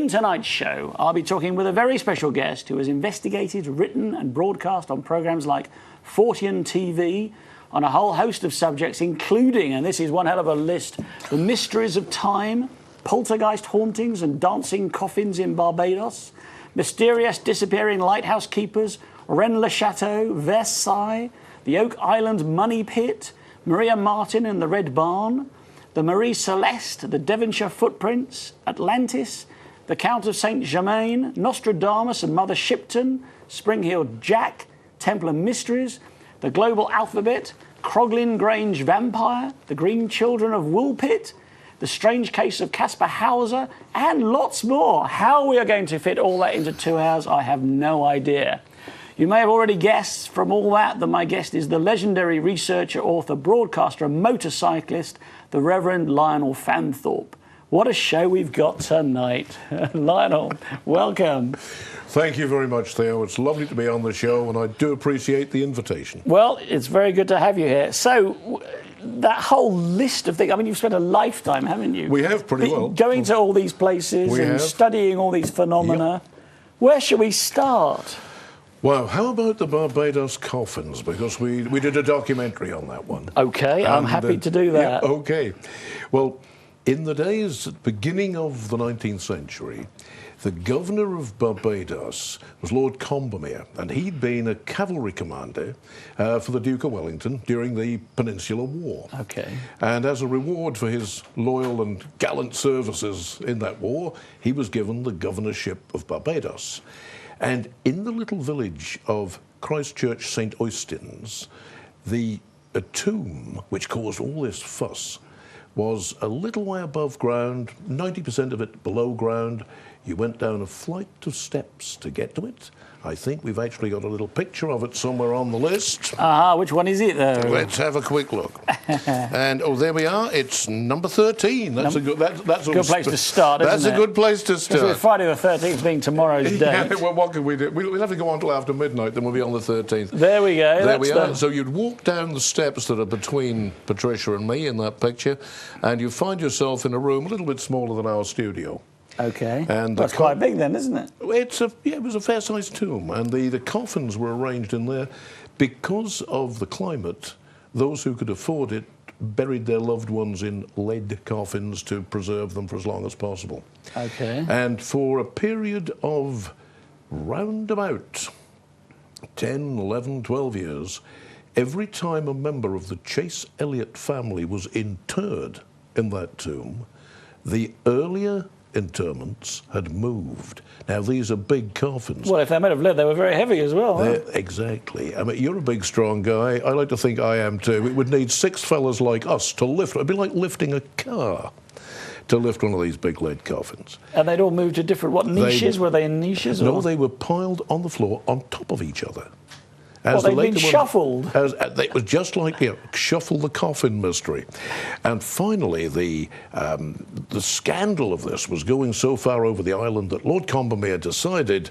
tonight's show, I'll be talking with a very special guest who has investigated, written and broadcast on programmes like Fortean TV on a whole host of subjects, including, and this is one hell of a list, the mysteries of time, poltergeist hauntings and dancing coffins in Barbados, mysterious disappearing lighthouse keepers, Rennes-le-Château, Versailles, the Oak Island Money Pit, Maria Martin and the Red Barn, the Marie Celeste, the Devonshire Footprints, Atlantis, the Count of Saint Germain, Nostradamus and Mother Shipton, Spring-Heeled Jack, Templar Mysteries, the Global Alphabet, Croglin Grange Vampire, the Green Children of Woolpit, the Strange Case of Caspar Hauser, and lots more. How we are going to fit all that into 2 hours, I have no idea. You may have already guessed from all that my guest is the legendary researcher, author, broadcaster, and motorcyclist, the Reverend Lionel Fanthorpe. What a show we've got tonight. Lionel, welcome. Thank you very much, Theo. It's lovely to be on the show, and I do appreciate the invitation. Well, it's very good to have you here. So, that whole list of things, I mean, you've spent a lifetime, haven't you? We have, pretty well. Going to all these places and studying all these phenomena. Yep. Where should we start? Well, how about the Barbados coffins? Because we did a documentary on that one. OK, I'm happy to do that. Yeah, OK. Well, in the days at the beginning of the 19th century, the governor of Barbados was Lord Combermere, and he'd been a cavalry commander for the Duke of Wellington during the Peninsular War. OK. And as a reward for his loyal and gallant services in that war, he was given the governorship of Barbados. And in the little village of Christchurch St. Eustins, a tomb, which caused all this fuss, was a little way above ground, 90% of it below ground. You went down a flight of steps to get to it. I think we've actually got a little picture of it somewhere on the list. Which one is it, though? Let's have a quick look. And, there we are. It's number 13. That's a good place to start, isn't it? That's a good place to start. With Friday the 13th being tomorrow's date. Yeah, well, what can we do? We'll have to go on till after midnight, then we'll be on the 13th. There we go. There we are. So you'd walk down the steps that are between Patricia and me in that picture, and you find yourself in a room a little bit smaller than our studio. OK. And that's quite big then, isn't it? It was a fair-sized tomb, and the coffins were arranged in there. Because of the climate, those who could afford it buried their loved ones in lead coffins to preserve them for as long as possible. OK. And for a period of round about 10, 11, 12 years, every time a member of the Chase Elliott family was interred in that tomb, the earlier interments had moved. Now, these are big coffins. Well, if they're made of lead, they were very heavy as well. Exactly. I mean, you're a big, strong guy. I like to think I am too. It would need 6 fellas like us to lift. It'd be like lifting a car to lift one of these big lead coffins. And they'd all move to different, what, niches? Were they in niches? No, they were piled on the floor on top of each other. They'd been shuffled? It was just like, shuffle the coffin mystery. And finally, the scandal of this was going so far over the island that Lord Combermere decided,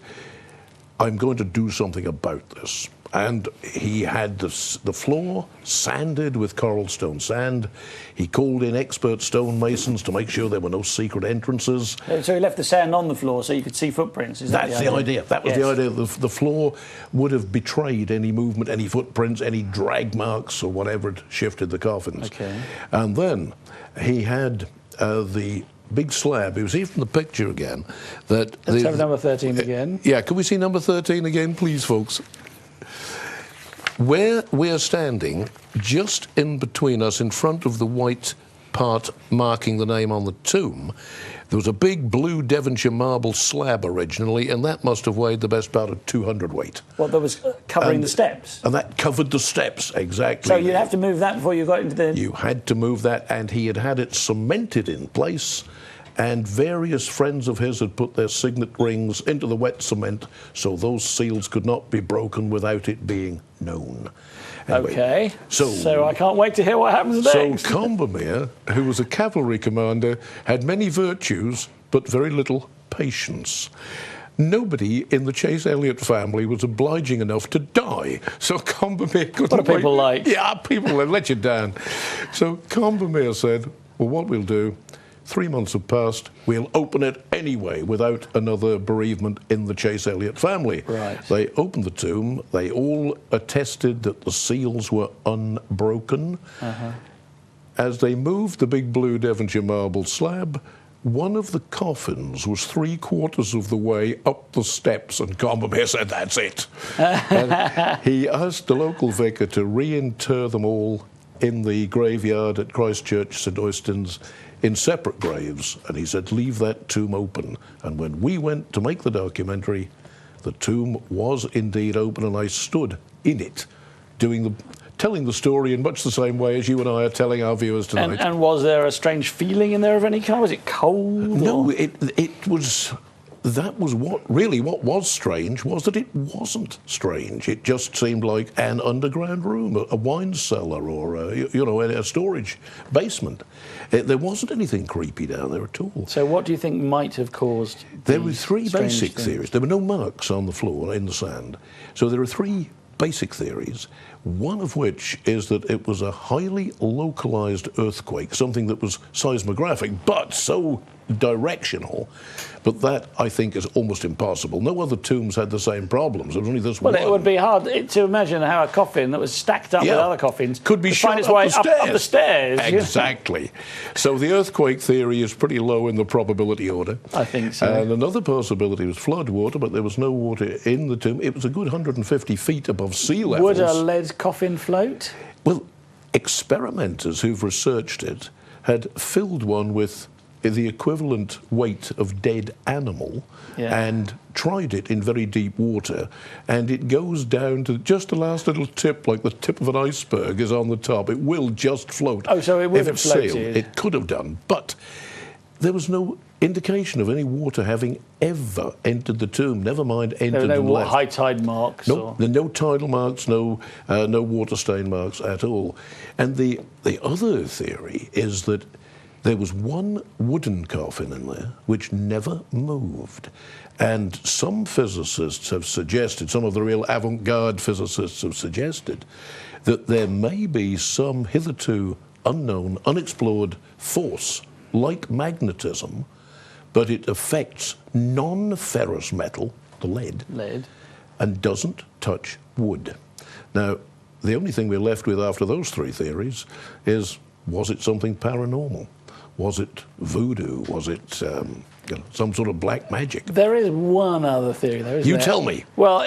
I'm going to do something about this. And he had the floor sanded with coral stone sand. He called in expert stonemasons to make sure there were no secret entrances. So he left the sand on the floor so you could see footprints. That's the idea. That was the idea. The floor would have betrayed any movement, any footprints, any drag marks or whatever had shifted the coffins. Okay. And then he had the big slab. You see from the picture again that... Let's have number 13 again. Yeah, can we see number 13 again, please, folks? Where we're standing, just in between us, in front of the white part marking the name on the tomb, there was a big blue Devonshire marble slab originally, and that must have weighed the best part of 200 weight. Well, that was covering the steps? And that covered the steps, exactly. So you'd have to move that before you got into the... You had to move that, and he had it cemented in place, and various friends of his had put their signet rings into the wet cement so those seals could not be broken without it being known. Anyway, OK, so I can't wait to hear what happens next. So Combermere, who was a cavalry commander, had many virtues but very little patience. Nobody in the Chase Elliott family was obliging enough to die, so Combermere couldn't... What are people like? Yeah, people let you down. So Combermere said, well, what we'll do, 3 months have passed. We'll open it anyway without another bereavement in the Chase Elliott family. Right. They opened the tomb. They all attested that the seals were unbroken. As they moved the big blue Devonshire marble slab, one of the coffins was 3/4 of the way up the steps, and Combermere said, "That's it." And he asked the local vicar to reinter them all in the graveyard at Christchurch, St Austin's, in separate graves. And he said, "Leave that tomb open." And when we went to make the documentary, the tomb was indeed open, and I stood in it, telling the story in much the same way as you and I are telling our viewers tonight. And was there a strange feeling in there of any kind? Was it cold? No, it was. That was what was strange was that it wasn't strange. It just seemed like an underground room, a wine cellar, or a storage basement. There wasn't anything creepy down there at all. So what do you think might have caused? There were three basic theories. There were no marks on the floor in the sand, so there are three basic theories. One of which is that it was a highly localized earthquake, something that was seismographic, but so directional. But that, I think, is almost impossible. No other tombs had the same problems. There was only this one. Well, it would be hard to imagine how a coffin that was stacked up with other coffins could be find its way up the stairs. Exactly. So the earthquake theory is pretty low in the probability order. I think so. And another possibility was flood water, but there was no water in the tomb. It was a good 150 feet above sea level. Would a lead coffin float? Well, experimenters who've researched it had filled one with the equivalent weight of dead animal and tried it in very deep water, and it goes down to just the last little tip, like the tip of an iceberg is on the top. It will just float. Oh, so it would have floated. Sealed. It could have done, but there was no indication of any water having ever entered the tomb, never mind entered and left. There were no high tide marks? No, no tidal marks, no water stain marks at all. And the other theory is that there was one wooden coffin in there which never moved. And some physicists have suggested, some of the real avant-garde physicists have suggested, that there may be some hitherto unknown, unexplored force, like magnetism, but it affects non-ferrous metal, the lead, and doesn't touch wood. Now, the only thing we're left with after those three theories is, was it something paranormal? Was it voodoo? Was it some sort of black magic? There is one other theory, though, isn't there? You tell me. Well,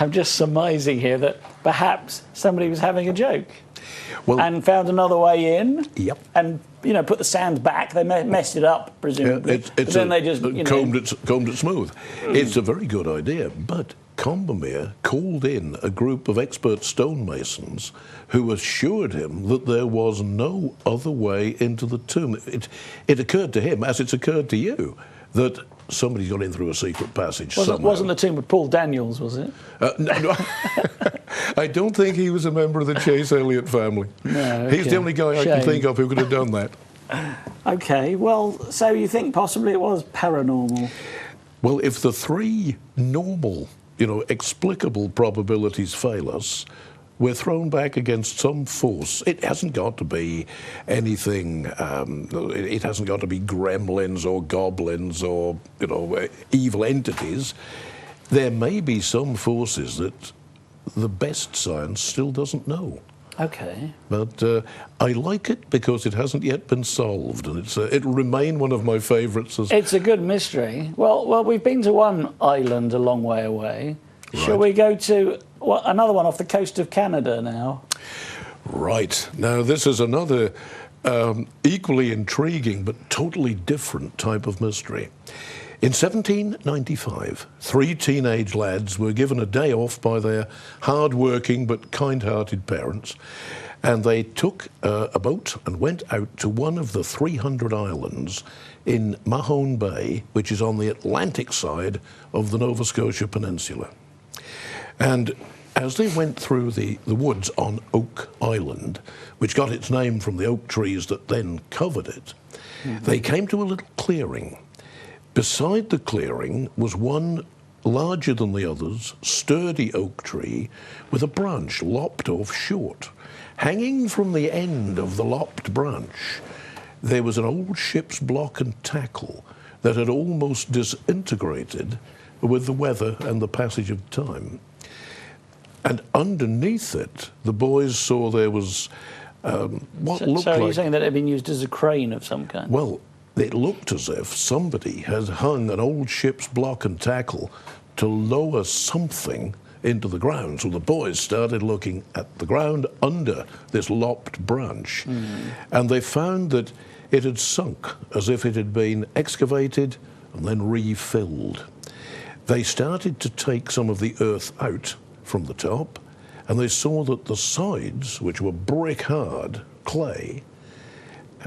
I'm just surmising here that perhaps somebody was having a joke and found another way in. Yep. And, put the sand back. They messed it up, presumably. But then they just, combed it smooth. It's a very good idea, but Combermere called in a group of expert stonemasons who assured him that there was no other way into the tomb. It occurred to him, as it's occurred to you, that somebody got in through a secret passage somehow. Wasn't the tomb of Paul Daniels, was it? No. I don't think he was a member of the Chase Elliott family. No, okay. He's the only guy I can think of who could have done that. Okay, well, so you think possibly it was paranormal? Well, if the three normal, explicable probabilities fail us, we're thrown back against some force. It hasn't got to be anything, it hasn't got to be gremlins or goblins or, evil entities. There may be some forces that the best science still doesn't know. Okay. But I like it because it hasn't yet been solved, and it'll remain one of my favourites. It's a good mystery. Well, we've been to one island a long way away. Right. Shall we go to another one off the coast of Canada now? Right. Now, this is another equally intriguing but totally different type of mystery. In 1795, three teenage lads were given a day off by their hard-working but kind-hearted parents, and they took a boat and went out to one of the 300 islands in Mahone Bay, which is on the Atlantic side of the Nova Scotia Peninsula. And as they went through the woods on Oak Island, which got its name from the oak trees that then covered it, they came to a little clearing. Beside the clearing was one larger than the others, sturdy oak tree with a branch lopped off short. Hanging from the end of the lopped branch there was an old ship's block and tackle that had almost disintegrated with the weather and the passage of time. And underneath it, the boys saw there was what looked like... So you're saying that it had been used as a crane of some kind? Well, it looked as if somebody had hung an old ship's block and tackle to lower something into the ground. So the boys started looking at the ground under this lopped branch, and they found that it had sunk as if it had been excavated and then refilled. They started to take some of the earth out from the top, and they saw that the sides, which were brick-hard clay,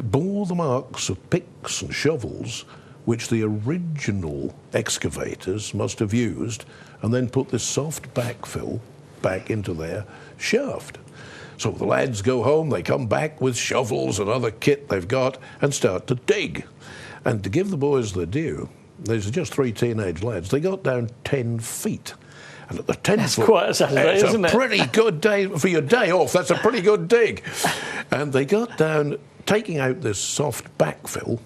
bore the marks of picks and shovels which the original excavators must have used, and then put this soft backfill back into their shaft. So the lads go home, they come back with shovels and other kit they've got and start to dig. And to give the boys their due, these are just 3 teenage lads, they got down 10 feet. And at the 10 That's foot, quite a Saturday, isn't it? It's a pretty good day for your day off. That's a pretty good dig. And they got down, taking out this soft backfill,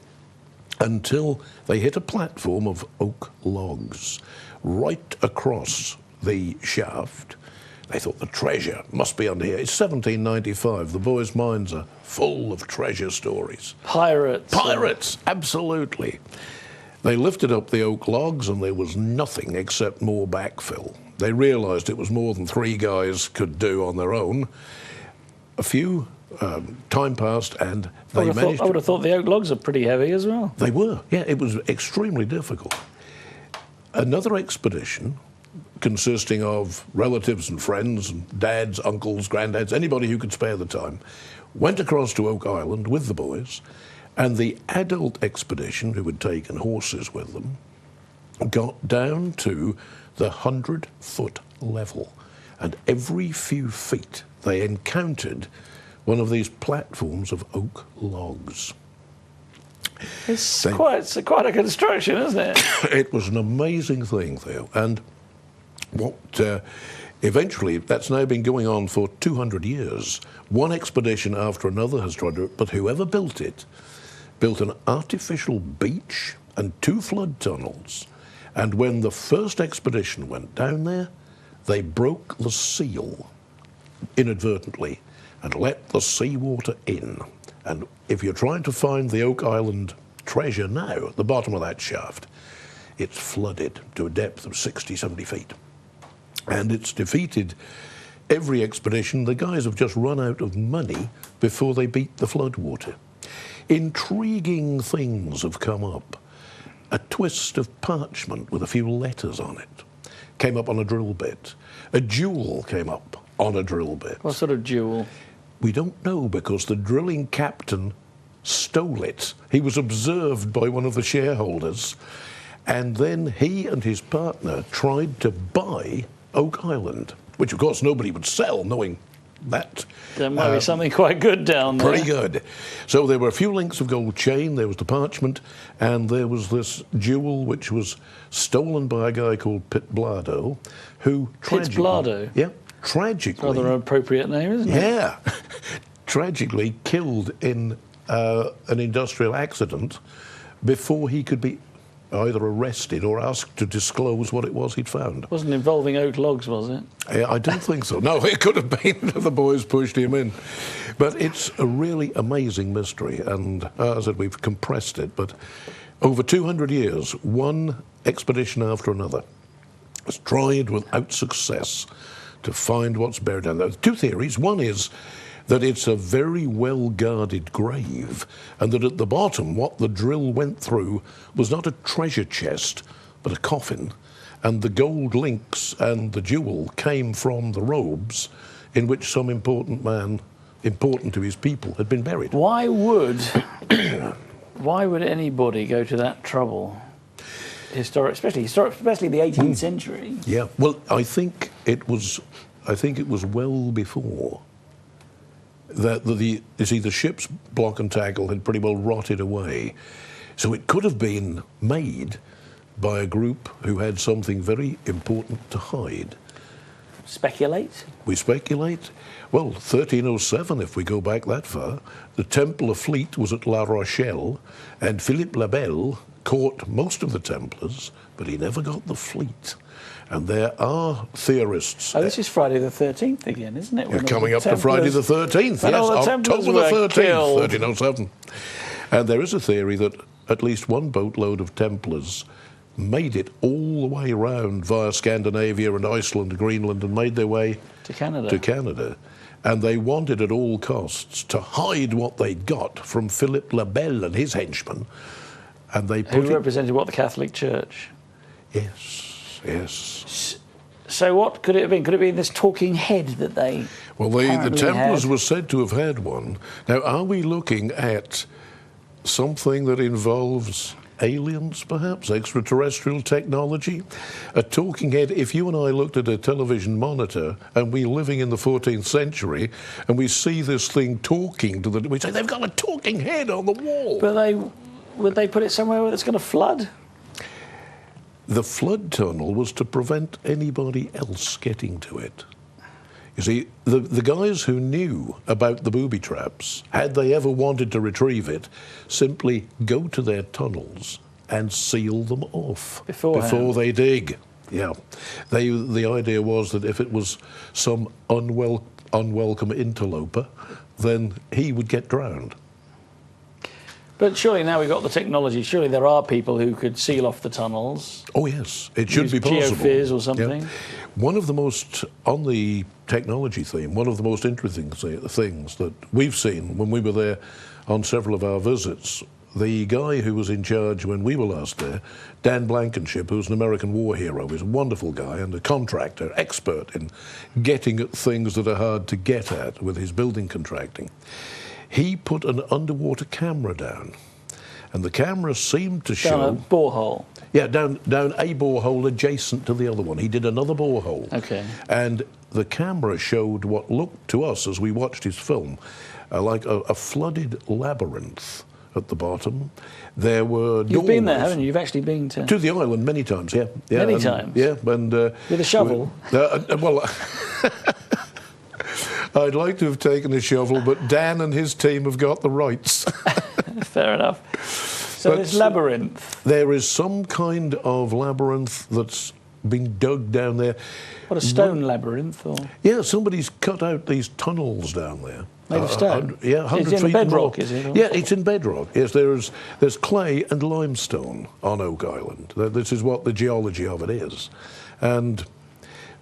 until they hit a platform of oak logs right across the shaft. They thought the treasure must be under here. It's 1795. The boys' minds are full of treasure stories. Pirates. Pirates, absolutely. They lifted up the oak logs and there was nothing except more backfill. They realised it was more than 3 guys could do on their own. A few time passed and they managed... I would have thought the oak logs are pretty heavy as well. They were, yeah. It was extremely difficult. Another expedition consisting of relatives and friends, and dads, uncles, granddads, anybody who could spare the time, went across to Oak Island with the boys, and the adult expedition, who had taken horses with them, got down to the 100-foot level. And every few feet they encountered one of these platforms of oak logs. It's quite a construction, isn't it? It was an amazing thing, Theo. And what eventually, that's now been going on for 200 years. One expedition after another has tried to do it, but whoever built it built an artificial beach and 2 flood tunnels. And when the first expedition went down there, they broke the seal inadvertently and let the seawater in. And if you're trying to find the Oak Island treasure now, at the bottom of that shaft, it's flooded to a depth of 60, 70 feet. And it's defeated every expedition. The guys have just run out of money before they beat the floodwater. Intriguing things have come up. A twist of parchment with a few letters on it came up on a drill bit. A jewel came up on a drill bit. What sort of jewel? We don't know, because the drilling captain stole it. He was observed by one of the shareholders, and then he and his partner tried to buy Oak Island, which of course nobody would sell, knowing that. There might be something quite good down there. Pretty good. So there were a few links of gold chain, there was the parchment, and there was this jewel which was stolen by a guy called Pitblado, who tragically... Pitblado? Yeah, tragically... Rather an appropriate name, isn't it? Yeah. Tragically killed in an industrial accident before he could be either arrested or asked to disclose what it was he'd found. It wasn't involving oak logs, was it? I don't think so. No, it could have been if the boys pushed him in. But it's a really amazing mystery, and as I said, we've compressed it, but over 200 years, one expedition after another has tried without success to find what's buried down there. 2 theories. One is that it's a very well-guarded grave, and that at the bottom, what the drill went through was not a treasure chest, but a coffin, and the gold links and the jewel came from the robes in which some important man, important to his people, had been buried. Why would anybody go to that trouble? Especially the 18th century. Yeah, well, I think it was well before that the ship's block and tackle had pretty well rotted away. So it could have been made by a group who had something very important to hide. speculate? We speculate. Well, 1307, if we go back that far, the Templar fleet was at La Rochelle, and Philippe le Bel caught most of the Templars, but he never got the fleet. And there are theorists. Oh, this is Friday the 13th again, isn't it? You're coming up to Friday the 13th, yes, October the 13th, 1307. And there is a theory that at least one boatload of Templars made it all the way around via Scandinavia and Iceland, Greenland, and made their way to Canada. And they wanted at all costs to hide what they'd got from Philippe le Bel and his henchmen. And they put Who represented what, the Catholic Church? Yes. So what could it have been? Could it have been this talking head that they Well, the Templars had? were said to have had one. Now, are we looking at something that involves aliens, perhaps, extraterrestrial technology? A talking head, if you and I looked at a television monitor and we're living in the 14th century and we see this thing talking to we say, they've got a talking head on the wall. But would they put it somewhere where it's going to flood? The flood tunnel was to prevent anybody else getting to it. You see, the guys who knew about the booby traps, had they ever wanted to retrieve it, simply go to their tunnels and seal them off before they dig. Yeah. The idea was that if it was some unwelcome interloper, then he would get drowned. But surely now we've got the technology, surely there are people who could seal off the tunnels. Oh, yes. It should be possible. Geophys or something. Yeah. One of the most, on the technology theme, one of the most interesting things that we've seen when we were there on several of our visits, the guy who was in charge when we were last there, Dan Blankenship, who's an American war hero, is a wonderful guy and a contractor, expert in getting at things that are hard to get at with his building contracting. He put an underwater camera down, and the camera seemed to show... Down a borehole? Yeah, down a borehole adjacent to the other one. He did another borehole. Okay. And the camera showed what looked to us as we watched his film like a flooded labyrinth at the bottom. There were You've been there, haven't you? You've actually been to... To the island many times, yeah. Many times? Yeah, and... With a shovel? Well... I'd like to have taken a shovel, but Dan and his team have got the rights. Fair enough. So this labyrinth? There is some kind of labyrinth that's been dug down there. What, a stone labyrinth? Or? Yeah, somebody's cut out these tunnels down there. Made of stone? Yeah, 100 feet It's in bedrock, long. is it? Or? Yeah, it's in bedrock. Yes, there's clay and limestone on Oak Island. This is what the geology of it is. And...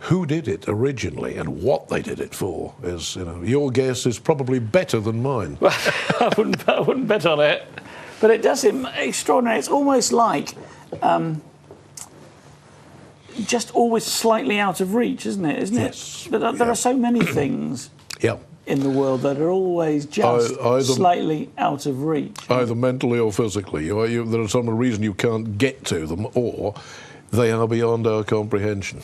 who did it originally and what they did it for is, your guess is probably better than mine. Well, I wouldn't bet on it. But it does seem extraordinary. It's almost like just always slightly out of reach, isn't it? Yes. But there are so many things in the world that are always just slightly out of reach. Either mentally or physically. There is some reason you can't get to them, or... they are beyond our comprehension.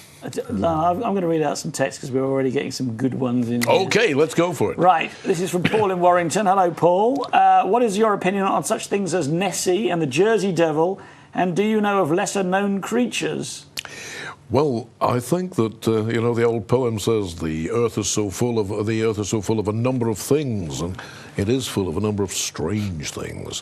No, I'm going to read out some text because we're already getting some good ones in here. OK, let's go for it. Right, this is from Paul in Warrington. Hello, Paul. What is your opinion on such things as Nessie and the Jersey Devil, and do you know of lesser-known creatures? Well, I think that the old poem says the earth is so full of a number of things, and it is full of a number of strange things.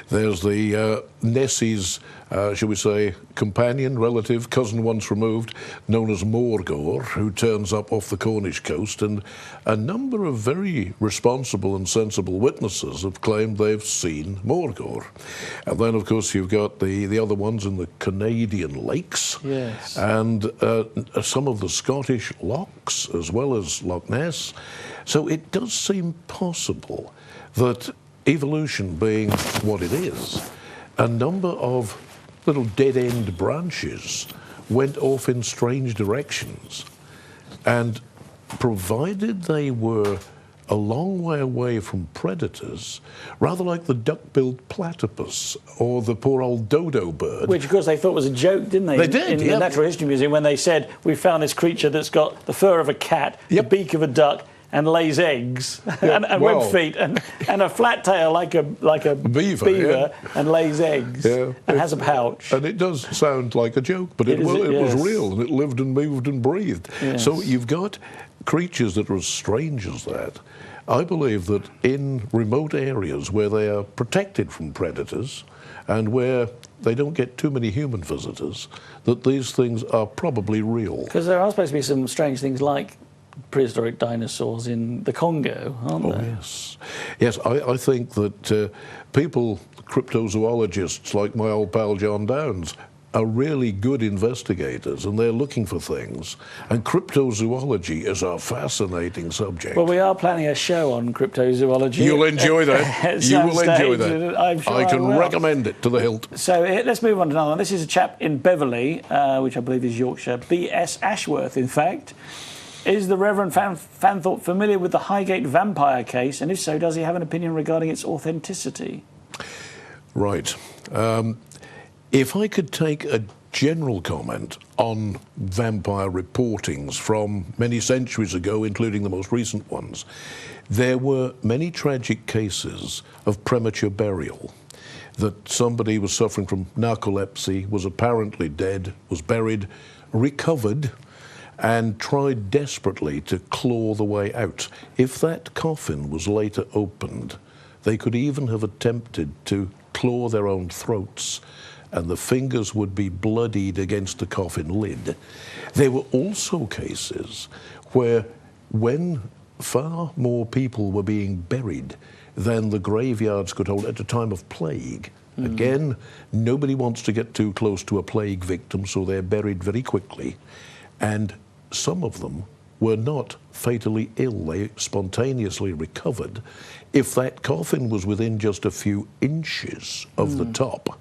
There's the Nessie's, shall we say, companion, relative, cousin once removed, known as Morgor, who turns up off the Cornish coast, and a number of very responsible and sensible witnesses have claimed they've seen Morgor. And then, of course, you've got the other ones in the Canadian lakes. Yes. And some of the Scottish lochs, as well as Loch Ness. So it does seem possible that evolution being what it is, a number of little dead-end branches went off in strange directions. And provided they were a long way away from predators, rather like the duck-billed platypus or the poor old dodo bird. Which, of course, they thought was a joke, didn't they? They did, in the Natural History Museum, when they said, we found this creature that's got the fur of a cat, the beak of a duck, and lays eggs, and web feet, and a flat tail like a beaver and lays eggs, and has a pouch. And it does sound like a joke, but it was real, and it lived and moved and breathed. Yes. So you've got creatures that are as strange as that. I believe that in remote areas where they are protected from predators and where they don't get too many human visitors, that these things are probably real. Because there are supposed to be some strange things like prehistoric dinosaurs in the Congo, aren't there? Yes. Yes, I think that people, cryptozoologists like my old pal John Downes, are really good investigators, and they're looking for things. And cryptozoology is a fascinating subject. Well, we are planning a show on cryptozoology. You'll enjoy that. You will enjoy that. I'm sure I can recommend it to the hilt. So let's move on to another one. This is a chap in Beverley, which I believe is Yorkshire, B.S. Ashworth, in fact. Is the Reverend Fanthorpe familiar with the Highgate vampire case? And if so, does he have an opinion regarding its authenticity? Right. If I could take a general comment on vampire reportings from many centuries ago, including the most recent ones, there were many tragic cases of premature burial, that somebody was suffering from narcolepsy, was apparently dead, was buried, recovered, and tried desperately to claw the way out. If that coffin was later opened, they could even have attempted to claw their own throats, and the fingers would be bloodied against the coffin lid. There were also cases where, when far more people were being buried than the graveyards could hold at a time of plague, again, nobody wants to get too close to a plague victim, so they're buried very quickly. And some of them were not fatally ill. They spontaneously recovered. If that coffin was within just a few inches of the top,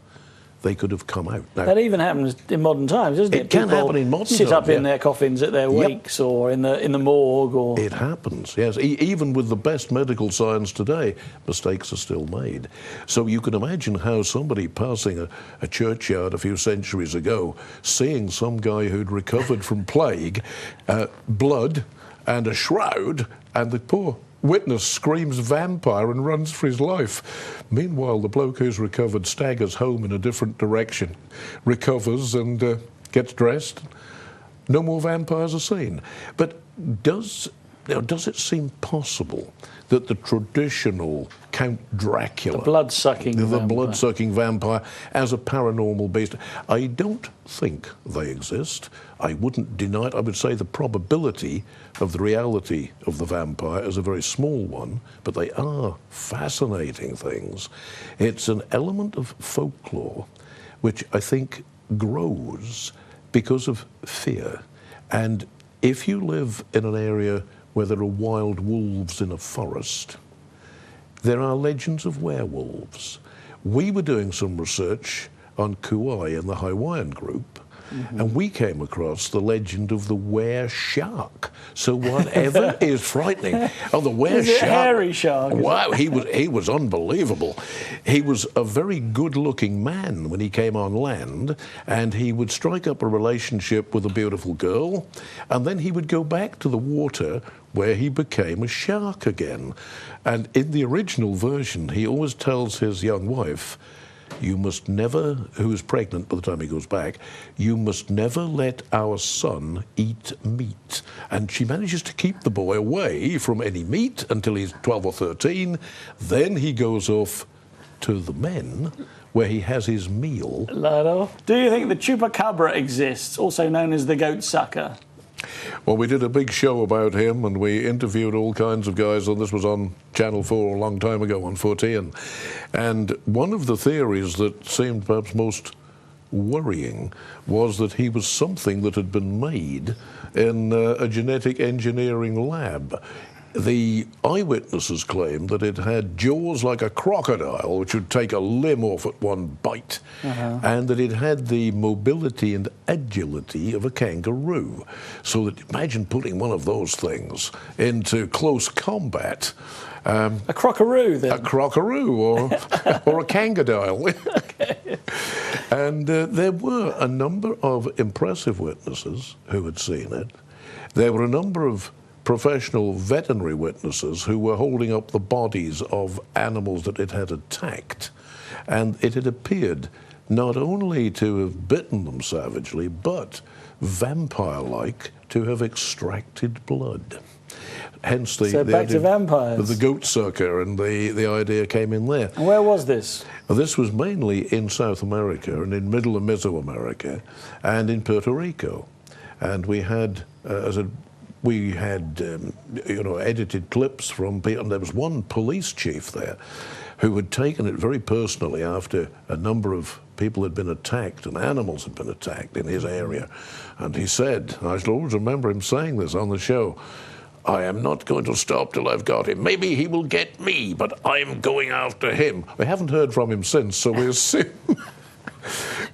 they could have come out. Now, that even happens in modern times, doesn't it? It can happen in modern times. Sit up in their coffins at their wakes or in the morgue. Or it happens, yes. Even with the best medical science today, mistakes are still made. So you can imagine how somebody passing a churchyard a few centuries ago, seeing some guy who'd recovered from plague, blood and a shroud, and the poor witness screams vampire and runs for his life. Meanwhile, the bloke who's recovered staggers home in a different direction, recovers and gets dressed. No more vampires are seen. But does it seem possible that the traditional Count Dracula, the blood-sucking vampire, as a paranormal beast, I don't think they exist. I wouldn't deny it. I would say the probability of the reality of the vampire is a very small one, but they are fascinating things. It's an element of folklore which I think grows because of fear. And if you live in an area where there are wild wolves in a forest, there are legends of werewolves. We were doing some research on Kauai in the Hawaiian group, and we came across the legend of the were-shark. So whatever is frightening, the were-shark, hairy shark. Wow, he was unbelievable. He was a very good-looking man when he came on land, and he would strike up a relationship with a beautiful girl, and then he would go back to the water where he became a shark again. And in the original version, he always tells his young wife, you must never, who is pregnant by the time he goes back, you must never let our son eat meat. And she manages to keep the boy away from any meat until he's 12 or 13. Then he goes off to the men, where he has his meal. Lionel, do you think the chupacabra exists, also known as the goat sucker? Well, we did a big show about him, and we interviewed all kinds of guys, and this was on Channel 4 a long time ago, on 14. And one of the theories that seemed perhaps most worrying was that he was something that had been made in a genetic engineering lab. The eyewitnesses claimed that it had jaws like a crocodile, which would take a limb off at one bite, and that it had the mobility and agility of a kangaroo. So that imagine putting one of those things into close combat. A crockaroo, then? A crockaroo, or a kangadile. Okay. And there were a number of impressive witnesses who had seen it. There were a number of professional veterinary witnesses who were holding up the bodies of animals that it had attacked, and it had appeared not only to have bitten them savagely, but vampire-like to have extracted blood. Hence the back to vampires. The goat sucker, and the idea came in there. And where was this? This was mainly in South America and in Middle and Mesoamerica and in Puerto Rico. And we had, edited clips from people, and there was one police chief there who had taken it very personally after a number of people had been attacked and animals had been attacked in his area. And he said, I shall always remember him saying this on the show, I am not going to stop till I've got him. Maybe he will get me, but I'm going after him. We haven't heard from him since, so we'll see.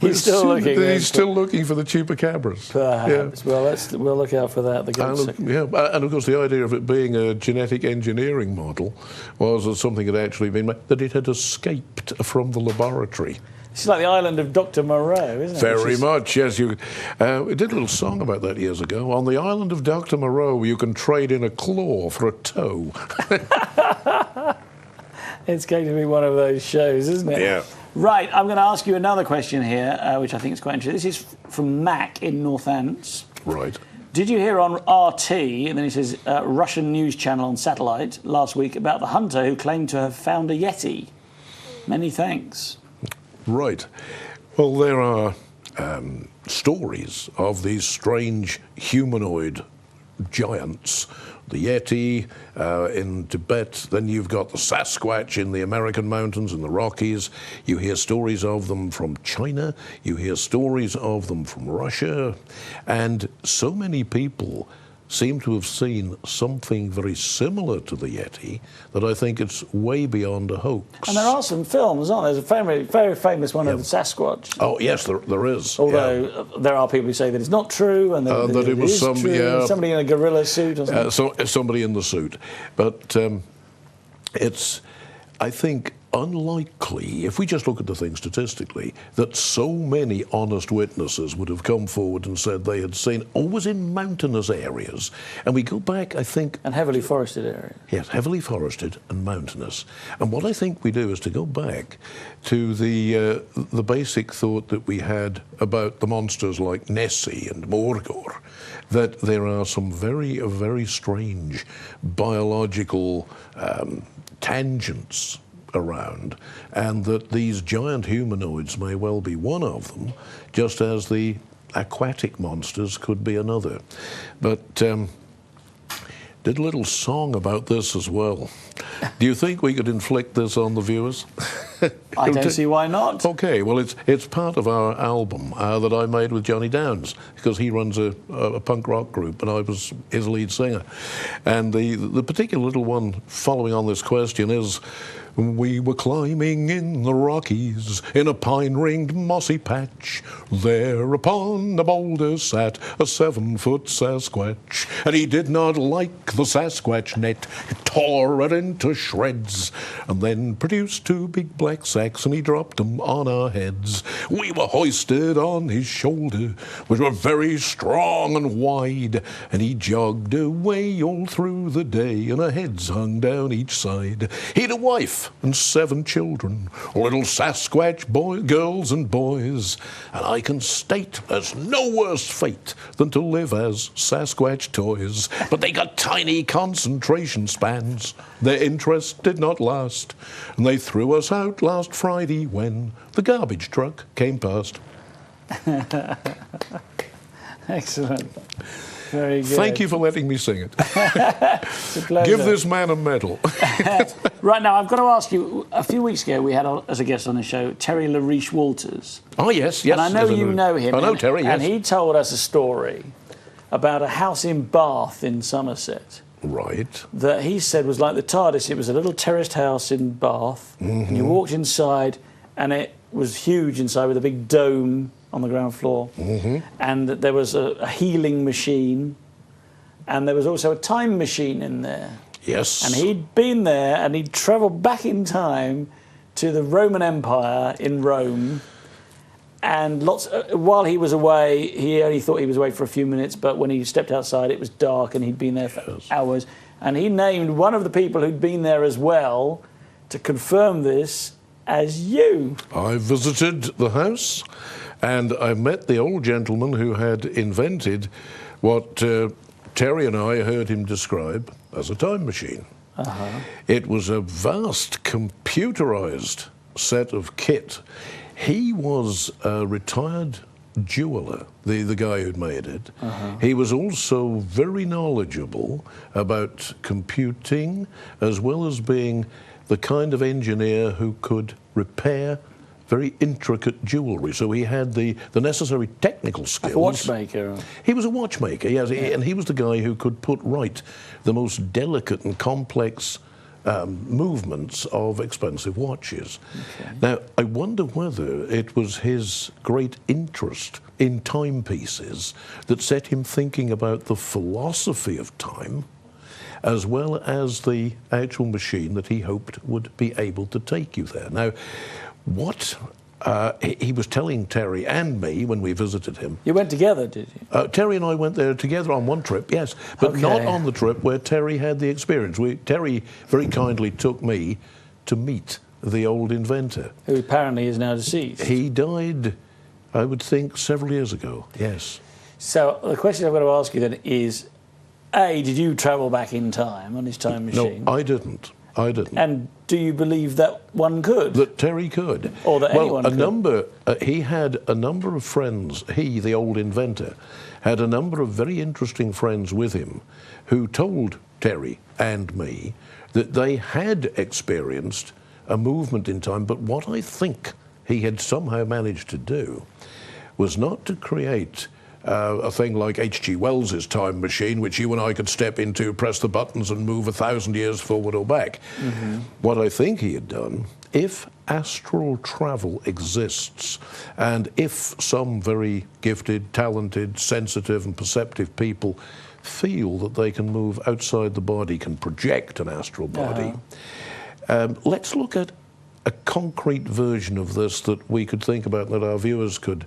He's still looking. He's still looking for the chupacabras. Perhaps. Yeah. Well, we'll look out for that. The goat sucker. And of course, the idea of it being a genetic engineering model was that something had actually been made, that it had escaped from the laboratory. It's like the island of Dr. Moreau, isn't it? Very much, yes. We did a little song about that years ago. On the island of Dr. Moreau, you can trade in a claw for a toe. It's going to be one of those shows, isn't it? Yeah. Right, I'm going to ask you another question here, which I think is quite interesting. This is from Mac in Northants. Right. Did you hear on RT, and then he says, Russian news channel on satellite last week, about the hunter who claimed to have found a Yeti? Many thanks. Right. Well, there are stories of these strange humanoid giants. The Yeti in Tibet, then you've got the Sasquatch in the American mountains and the Rockies. You hear stories of them from China, you hear stories of them from Russia, and so many people seem to have seen something very similar to the Yeti that I think it's way beyond a hoax. And there are some films, aren't there? There's a very famous one of the Sasquatch. Oh, yes, there is. Although there are people who say that it's not true and that it was somebody in a gorilla suit or something. Somebody in the suit. But it's, I think, unlikely, if we just look at the thing statistically, that so many honest witnesses would have come forward and said they had seen, always in mountainous areas. And we go back, I think... And heavily forested areas. Yes, heavily forested and mountainous. And what I think we do is to go back to the basic thought that we had about the monsters like Nessie and Morgor, that there are some very, very strange biological tangents around, and that these giant humanoids may well be one of them, just as the aquatic monsters could be another. But did a little song about this as well. Do you think we could inflict this on the viewers? I don't see why not. Okay, well, it's part of our album that I made with Johnny Downs, because he runs a punk rock group and I was his lead singer. And the particular little one following on this question is, we were climbing in the Rockies in a pine-ringed mossy patch. There upon a boulder sat a 7-foot Sasquatch, and he did not like the Sasquatch net. He tore it into shreds, and then produced 2 big black sacks, and he dropped them on our heads. We were hoisted on his shoulder, which were very strong and wide, and he jogged away all through the day, and our heads hung down each side. He'd a wife and 7 children, little Sasquatch girls and boys, and I can state there's no worse fate than to live as Sasquatch toys. But they got tiny concentration spans, their interest did not last, and they threw us out last Friday when the garbage truck came past. Excellent. Very good. Thank you for letting me sing it. It's a pleasure. Give this man a medal. Right, now, I've got to ask you, a few weeks ago we had as a guest on the show Terry LaRiche Walters. Oh, yes. And I know you know him. I know Terry, yes. And he told us a story about a house in Bath in Somerset. Right. That he said was like the TARDIS. It was a little terraced house in Bath. Mm-hmm. And you walked inside and it was huge inside with a big dome on the ground floor. Mm-hmm. And there was a healing machine. And there was also a time machine in there. Yes. And he'd been there and he'd travelled back in time to the Roman Empire in Rome. And while he was away, he only thought he was away for a few minutes, but when he stepped outside, it was dark and he'd been there for hours. And he named one of the people who'd been there as well to confirm this as you. I visited the house and I met the old gentleman who had invented what Terry and I heard him describe as a time machine. It was a vast computerized set of kit. He was a retired jeweler, the guy who'd made it. He was also very knowledgeable about computing, as well as being the kind of engineer who could repair very intricate jewellery. So he had the necessary technical skills. Like a watchmaker. He was a watchmaker, yes, and he was the guy who could put right the most delicate and complex movements of expensive watches. Now, I wonder whether it was his great interest in timepieces that set him thinking about the philosophy of time, as well as the actual machine that he hoped would be able to take you there. Now, what he was telling Terry and me when we visited him. You went together, did you? Terry and I went there together on one trip, yes, but not on the trip where Terry had the experience. Terry very kindly took me to meet the old inventor. Who apparently is now deceased. He died, I would think, several years ago, yes. So the question I've got to ask you then is, A, did you travel back in time on his time machine? No, I didn't. And do you believe that one could? That Terry could. Or that anyone could? He had a number of friends, he, the old inventor, had a number of very interesting friends with him who told Terry and me that they had experienced a movement in time, but what I think he had somehow managed to do was not to create a thing like H.G. Wells's time machine, which you and I could step into, press the buttons and move 1,000 years forward or back. What I think he had done, if astral travel exists, and if some very gifted, talented, sensitive and perceptive people feel that they can move outside the body, can project an astral body, let's look at a concrete version of this that we could think about, that our viewers could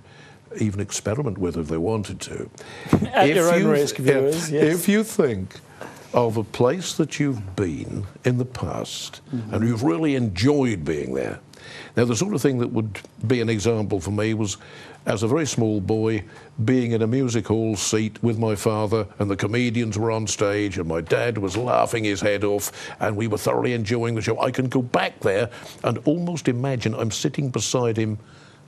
even experiment with if they wanted to. At your own risk, viewers, yes. If you think of a place that you've been in the past and you've really enjoyed being there. Now, the sort of thing that would be an example for me was, as a very small boy, being in a music hall seat with my father and the comedians were on stage and my dad was laughing his head off and we were thoroughly enjoying the show. I can go back there and almost imagine I'm sitting beside him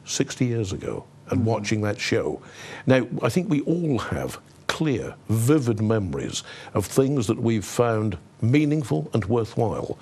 60 years ago and watching that show. Now, I think we all have clear, vivid memories of things that we've found meaningful and worthwhile.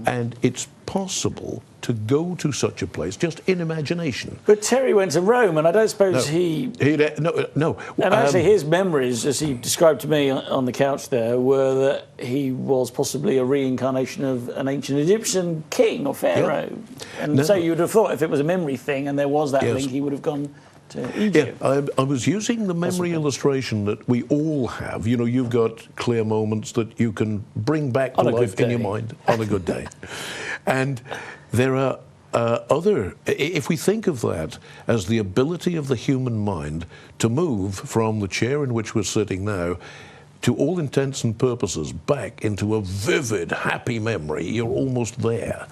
And it's possible to go to such a place just in imagination. But Terry went to Rome, and I don't suppose No. And actually, his memories, as he described to me on the couch there, were that he was possibly a reincarnation of an ancient Egyptian king or pharaoh. And so you would have thought if it was a memory thing and there was that link, he would have gone to Egypt. I was using the memory illustration that we all have. You know, you've got clear moments that you can bring back to life in your mind on a good day. And there are if we think of that as the ability of the human mind to move from the chair in which we're sitting now to all intents and purposes back into a vivid, happy memory, you're almost there.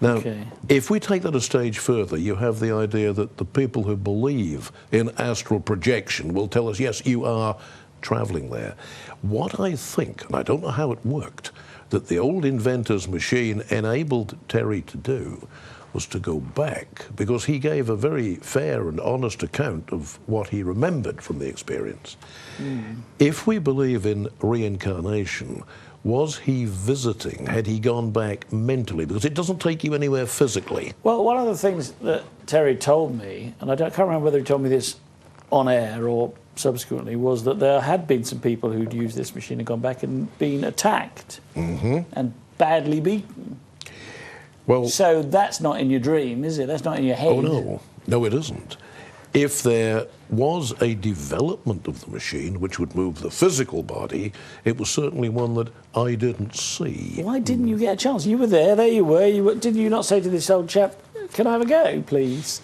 Now, if we take that a stage further, you have the idea that the people who believe in astral projection will tell us, yes, you are travelling there. What I think, and I don't know how it worked, that the old inventor's machine enabled Terry to do was to go back, because he gave a very fair and honest account of what he remembered from the experience. If we believe in reincarnation, was he visiting? Had he gone back mentally? Because it doesn't take you anywhere physically. Well, one of the things that Terry told me, and I can't remember whether he told me this on air or subsequently, was that there had been some people who'd used this machine and gone back and been attacked and badly beaten. Well, so that's not in your dream, is it? That's not in your head. Oh, no. No, it isn't. If there was a development of the machine which would move the physical body, it was certainly one that I didn't see. Why didn't you get a chance? You were there. There you were. Didn't you not say to this old chap, can I have a go, please?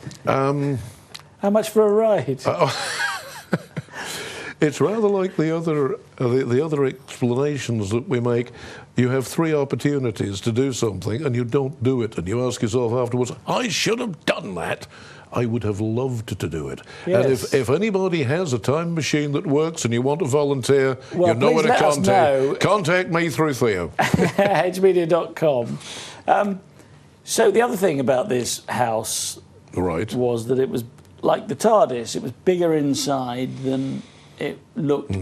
How much for a ride? It's rather like the other explanations that we make. You have 3 opportunities to do something and you don't do it, and you ask yourself afterwards, I should have done that. I would have loved to do it. Yes. And if anybody has a time machine that works and you want to volunteer, well, you know where to contact. Contact me through Theo. Hedgemedia.com. So the other thing about this house was that it was like the TARDIS. It was bigger inside than it looked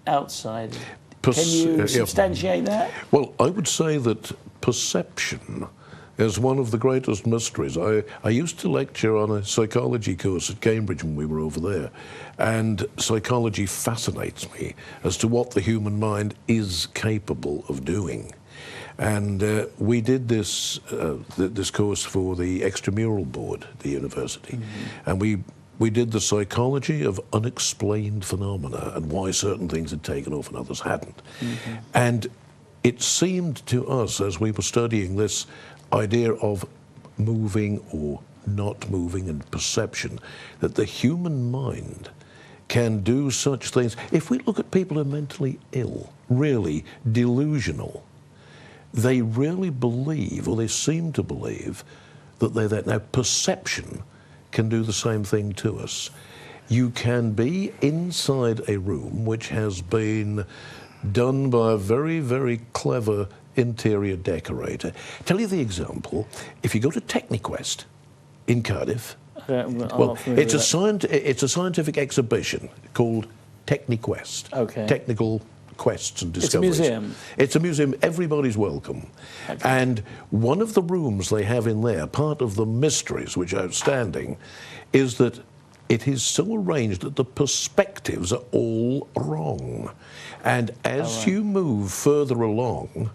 outside. Can you substantiate that? Well, I would say that perception is one of the greatest mysteries. I used to lecture on a psychology course at Cambridge when we were over there, and psychology fascinates me as to what the human mind is capable of doing. And we did this course for the extramural board at the university, and we did the psychology of unexplained phenomena and why certain things had taken off and others hadn't. And it seemed to us, as we were studying this idea of moving or not moving and perception, that the human mind can do such things. If we look at people who are mentally ill, really delusional, they really believe, or they seem to believe, that they're that. Now, perception can do the same thing to us. You can be inside a room which has been done by a very, very clever interior decorator. Tell you the example, if you go to TechniQuest in Cardiff, it's a scientific exhibition called TechniQuest. Okay. Technical quests and discoveries. It's a museum. It's a museum. Everybody's welcome. Okay. And one of the rooms they have in there, part of the mysteries, which are outstanding, is that it is so arranged that the perspectives are all wrong. And as you move further along,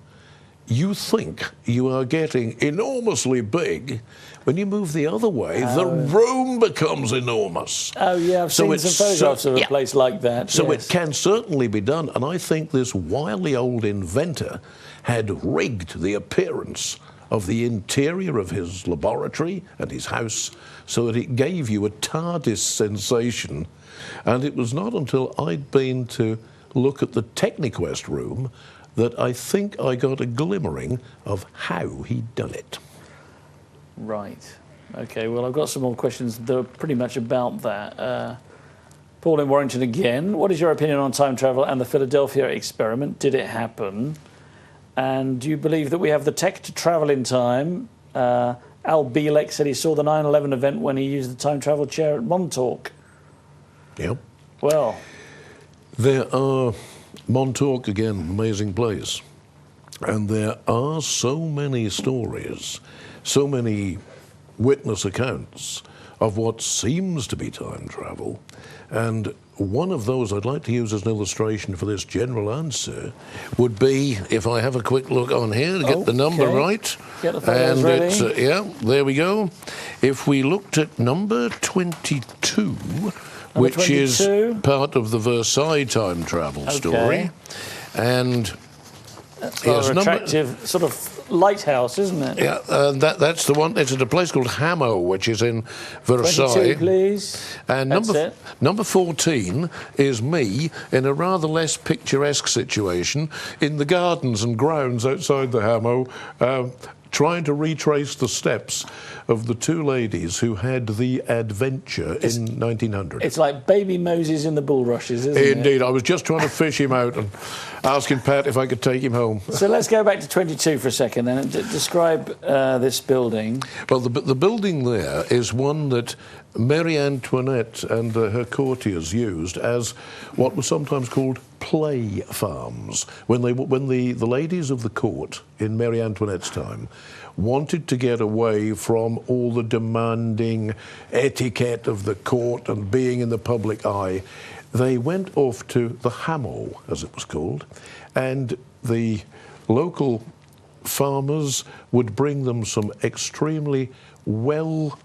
you think you are getting enormously big. When you move the other way, the room becomes enormous. Oh, yeah, I've seen some photographs of a place like that. So it can certainly be done, and I think this wily old inventor had rigged the appearance of the interior of his laboratory and his house so that it gave you a TARDIS sensation. And it was not until I'd been to look at the TechniQuest room that I think I got a glimmering of how he'd done it. Right. Okay, well, I've got some more questions that are pretty much about that. Paul in Warrington again. What is your opinion on time travel and the Philadelphia experiment? Did it happen? And do you believe that we have the tech to travel in time? Al Bielek said he saw the 9/11 event when he used the time travel chair at Montauk. Yep. Well, there are... Montauk, again, amazing place. And there are so many stories, so many witness accounts of what seems to be time travel. And one of those I'd like to use as an illustration for this general answer would be, if I have a quick look on here to get the number right. Get the photos ready. It's, yeah, there we go. If we looked at number 22... which 22. Is part of the Versailles time travel story. And that's rather attractive sort of lighthouse, isn't it? Yeah, that's the one. It's at a place called Hameau, which is in Versailles. 22, please. And number 14 is me in a rather less picturesque situation in the gardens and grounds outside the Hameau, trying to retrace the steps of the 2 ladies who had the adventure in 1900. It's like baby Moses in the bulrushes, isn't it? Indeed. I was just trying to fish him out and asking Pat if I could take him home. So let's go back to 22 for a second then and describe this building. Well, the building there is one that Marie Antoinette and her courtiers used as what was sometimes called play farms. When the ladies of the court in Marie Antoinette's time wanted to get away from all the demanding etiquette of the court and being in the public eye, they went off to the Hameau, as it was called, and the local farmers would bring them some extremely well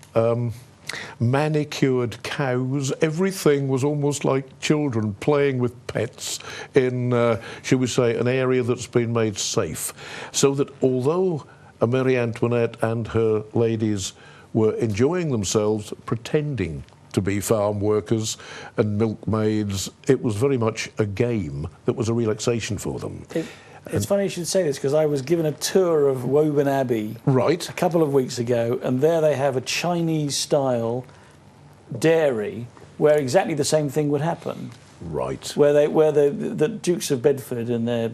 manicured cows. Everything was almost like children playing with pets in, shall we say, an area that's been made safe. So that although Marie Antoinette and her ladies were enjoying themselves, pretending to be farm workers and milkmaids. It was very much a game that was a relaxation for them. It's funny you should say this, because I was given a tour of Woburn Abbey a couple of weeks ago, and there they have a Chinese-style dairy where exactly the same thing would happen. Right. Where the Dukes of Bedford and their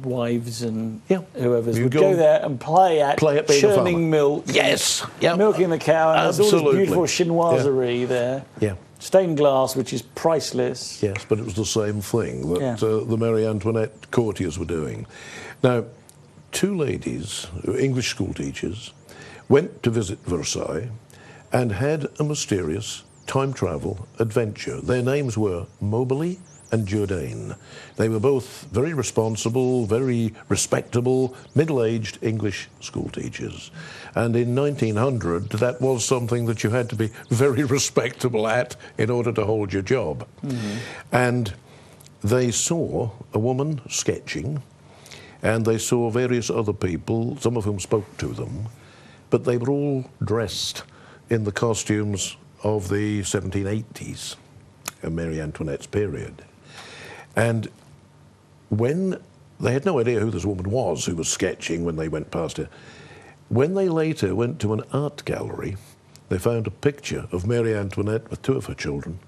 wives and whoever's would go there and play at churning milk. Yes. Yep. Milking the cow. And there's all this beautiful chinoiserie there. Yeah. Stained glass, which is priceless. Yes, but it was the same thing that the Marie Antoinette courtiers were doing. Now, two ladies, English school teachers, went to visit Versailles and had a mysterious time travel adventure. Their names were McGauley and Jourdain. They were both very responsible, very respectable, middle-aged English school teachers. And in 1900, that was something that you had to be very respectable at in order to hold your job. Mm-hmm. And they saw a woman sketching, and they saw various other people, some of whom spoke to them, but they were all dressed in the costumes of the 1780s, Marie Antoinette's period. And when they had no idea who this woman was who was sketching when they went past her, when they later went to an art gallery, they found a picture of Marie Antoinette with two of her children,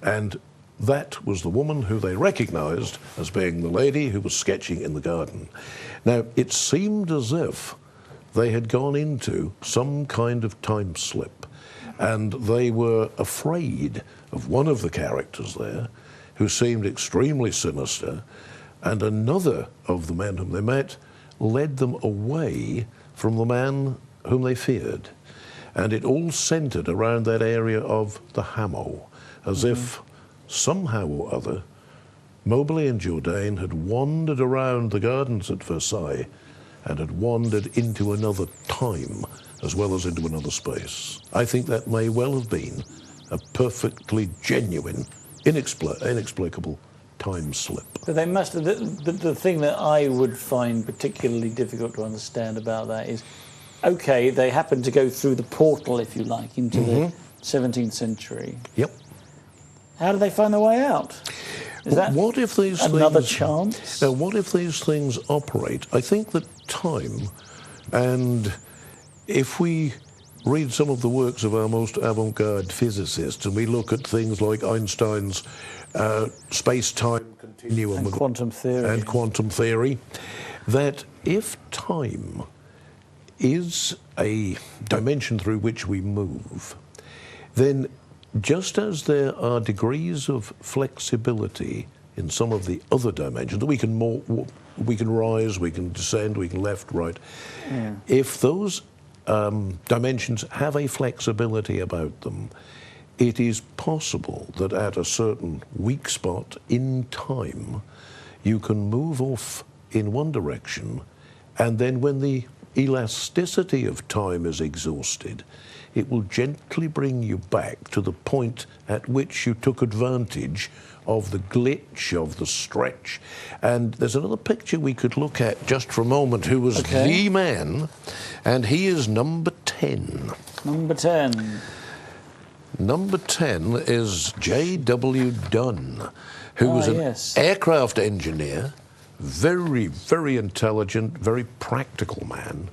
and that was the woman who they recognized as being the lady who was sketching in the garden. Now, it seemed as if they had gone into some kind of time slip, and they were afraid of one of the characters there, who seemed extremely sinister, and another of the men whom they met led them away from the man whom they feared. And it all centered around that area of the Hameau, as if somehow or other McGauley and Jourdain had wandered around the gardens at Versailles and had wandered into another time as well as into another space. I think that may well have been a perfectly genuine, inexplicable time slip. But they must have, the thing that I would find particularly difficult to understand about that is, okay, they happened to go through the portal, if you like, into the 17th century. Yep. How do they find their way out? Is that what if these another things, chance? Now, what if these things operate? I think that time, and if we read some of the works of our most avant-garde physicists, and we look at things like Einstein's space-time continuum and quantum theory, that if time is a dimension through which we move, then just as there are degrees of flexibility in some of the other dimensions, that we can rise, we can descend, we can left, right. Yeah. If those dimensions have a flexibility about them, it is possible that at a certain weak spot in time, you can move off in one direction, and then when the elasticity of time is exhausted, it will gently bring you back to the point at which you took advantage of the glitch, of the stretch. And there's another picture we could look at just for a moment, who was the man, and he is number 10. Number 10. Number 10 is J.W. Dunn, who was an aircraft engineer, very, very intelligent, very practical man.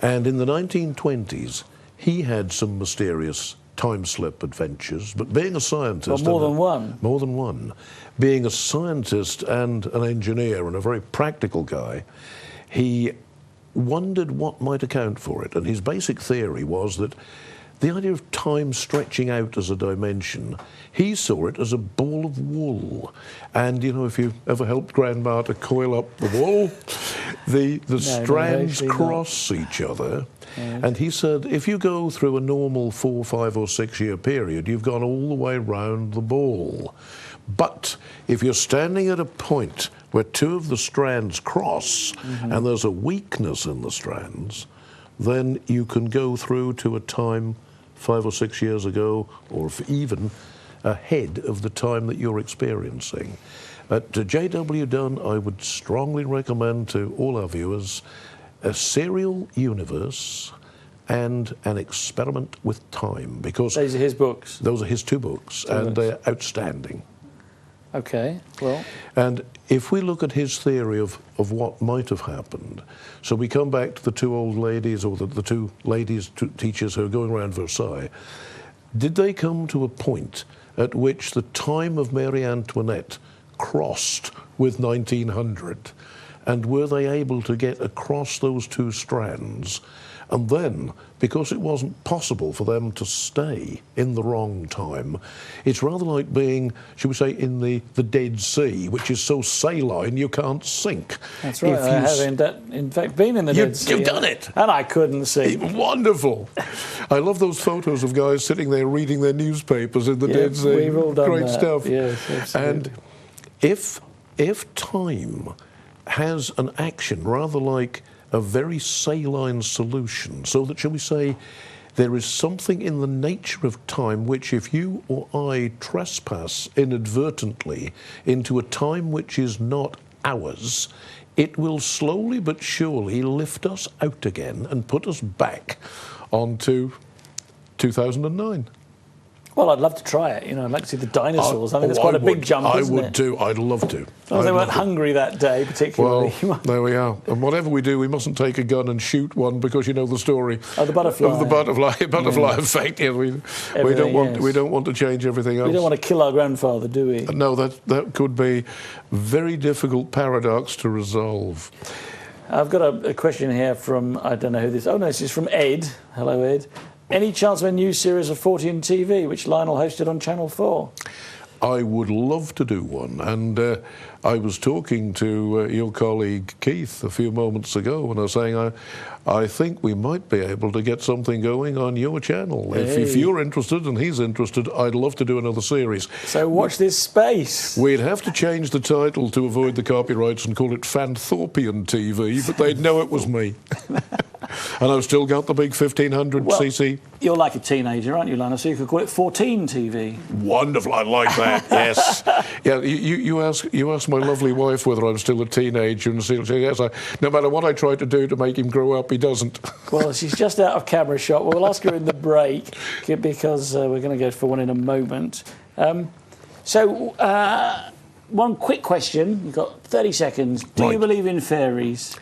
And in the 1920s, he had some mysterious time slip adventures, but being a scientist... Well, more than one. More than one. Being a scientist and an engineer and a very practical guy, he wondered what might account for it. And his basic theory was that the idea of time stretching out as a dimension, he saw it as a ball of wool. And, you know, if you ever helped Grandma to coil up the wool, the strands cross each other. Right. And he said, if you go through a normal 4, 5 or 6 year period, you've gone all the way round the ball. But if you're standing at a point where two of the strands cross and there's a weakness in the strands, then you can go through to a time 5 or 6 years ago, or even ahead of the time that you're experiencing. To J.W. Dunn, I would strongly recommend to all our viewers A Serial Universe, and An Experiment with Time, because Those are his books. those are his two books, and they're outstanding. Okay, well. And if we look at his theory of what might have happened, so we come back to the two old ladies, or the two ladies, two teachers who are going around Versailles, did they come to a point at which the time of Marie Antoinette crossed with 1900? And were they able to get across those two strands? And then, because it wasn't possible for them to stay in the wrong time, it's rather like being, should we say, in the Dead Sea, which is so saline you can't sink. That's right. I have, in fact, been in the Dead Sea. You've done it. And I couldn't see. Wonderful. I love those photos of guys sitting there reading their newspapers in the Dead Sea. We've all done Great that. stuff. Yes, absolutely. And if time has an action rather like a very saline solution, so that, shall we say, there is something in the nature of time which, if you or I trespass inadvertently into a time which is not ours, it will slowly but surely lift us out again and put us back onto 2009. Well, I'd love to try it. I'd like to see the dinosaurs. I think it's quite a big jump, isn't it? I would too. I'd love to. As long as they weren't hungry that day, particularly. Well, there we are. And whatever we do, we mustn't take a gun and shoot one, because you know the story. Oh, the butterfly. Of the butterfly effect. Yeah, we don't want to change everything else. We don't want to kill our grandfather, do we? No, that could be very difficult paradox to resolve. I've got a question here from, I don't know who this. Oh no, this is from Ed. Hello, Ed. Any chance of a new series of 40 on TV, which Lionel hosted on Channel 4? I would love to do one, and I was talking to your colleague Keith a few moments ago, and I was saying I think we might be able to get something going on your channel. Hey. If you're interested and he's interested, I'd love to do another series. So watch this space. We'd have to change the title to avoid the copyrights and call it Fanthorpian TV, but they'd know it was me. And I've still got the big 1500cc. You're like a teenager, aren't you, Lionel? So you could call it 14 TV. Wonderful, I like that. Yes. Yeah. You ask my lovely wife whether I'm still a teenager, and she'll say yes. No matter what I try to do to make him grow up, he doesn't. Well, she's just out of camera shot. We'll ask her in the break, because we're going to go for one in a moment. One quick question. You've got 30 seconds. Do you believe in fairies?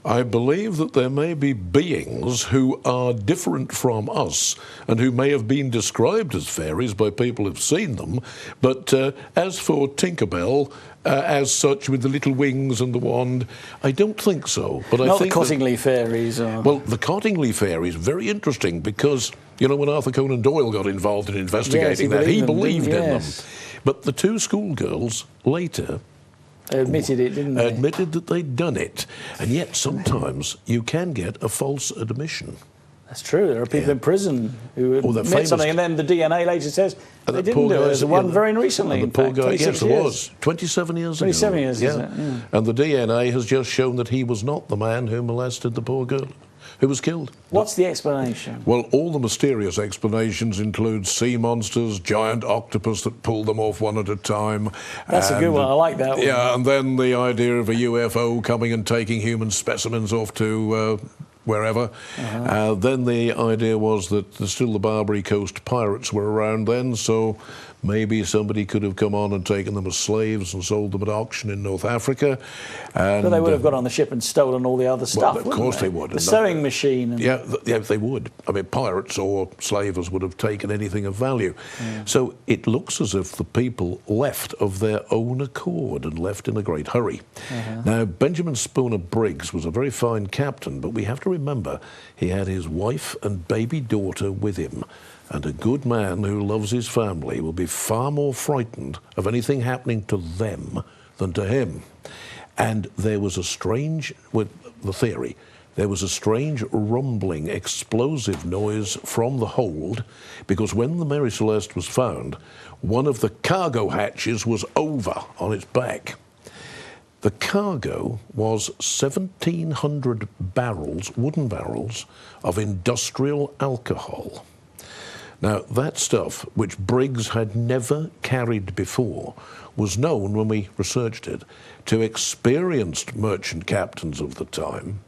I believe that there may be beings who are different from us and who may have been described as fairies by people who've seen them. But as for Tinkerbell, as such, with the little wings and the wand, I don't think so. But Not I think the Cottingley fairies. Or... Well, the Cottingley fairies, very interesting, because, when Arthur Conan Doyle got involved in investigating he believed in them. But the two schoolgirls later... They admitted it, didn't they? Admitted that they'd done it. And yet sometimes you can get a false admission. That's true. There are people in prison who admit something, and then the DNA later says they didn't do it. There's one very recently. The poor guy, yes, there was. 27 years ago. 27 years, yeah. Is it? Yeah. And the DNA has just shown that he was not the man who molested the poor girl, who was killed. What's the explanation? Well, all the mysterious explanations include sea monsters, giant octopus that pull them off one at a time. That's a good one. I like that one. Yeah, and then the idea of a UFO coming and taking human specimens off to wherever. Then the idea was that still the Barbary Coast pirates were around then, so maybe somebody could have come on and taken them as slaves and sold them at auction in North Africa. And, but they would have got on the ship and stolen all the other stuff, well, of course they would. The sewing machine. And... Yeah, they would. I mean, pirates or slavers would have taken anything of value. So it looks as if the people left of their own accord and left in a great hurry. Now, Benjamin Spooner Briggs was a very fine captain, but we have to remember he had his wife and baby daughter with him. And a good man who loves his family will be far more frightened of anything happening to them than to him. And there was a strange, with the theory, there was a strange rumbling, explosive noise from the hold, because when the Mary Celeste was found, one of the cargo hatches was over on its back. The cargo was 1,700 barrels, wooden barrels, of industrial alcohol. Now, that stuff, which Briggs had never carried before, was known, when we researched it, to experienced merchant captains of the time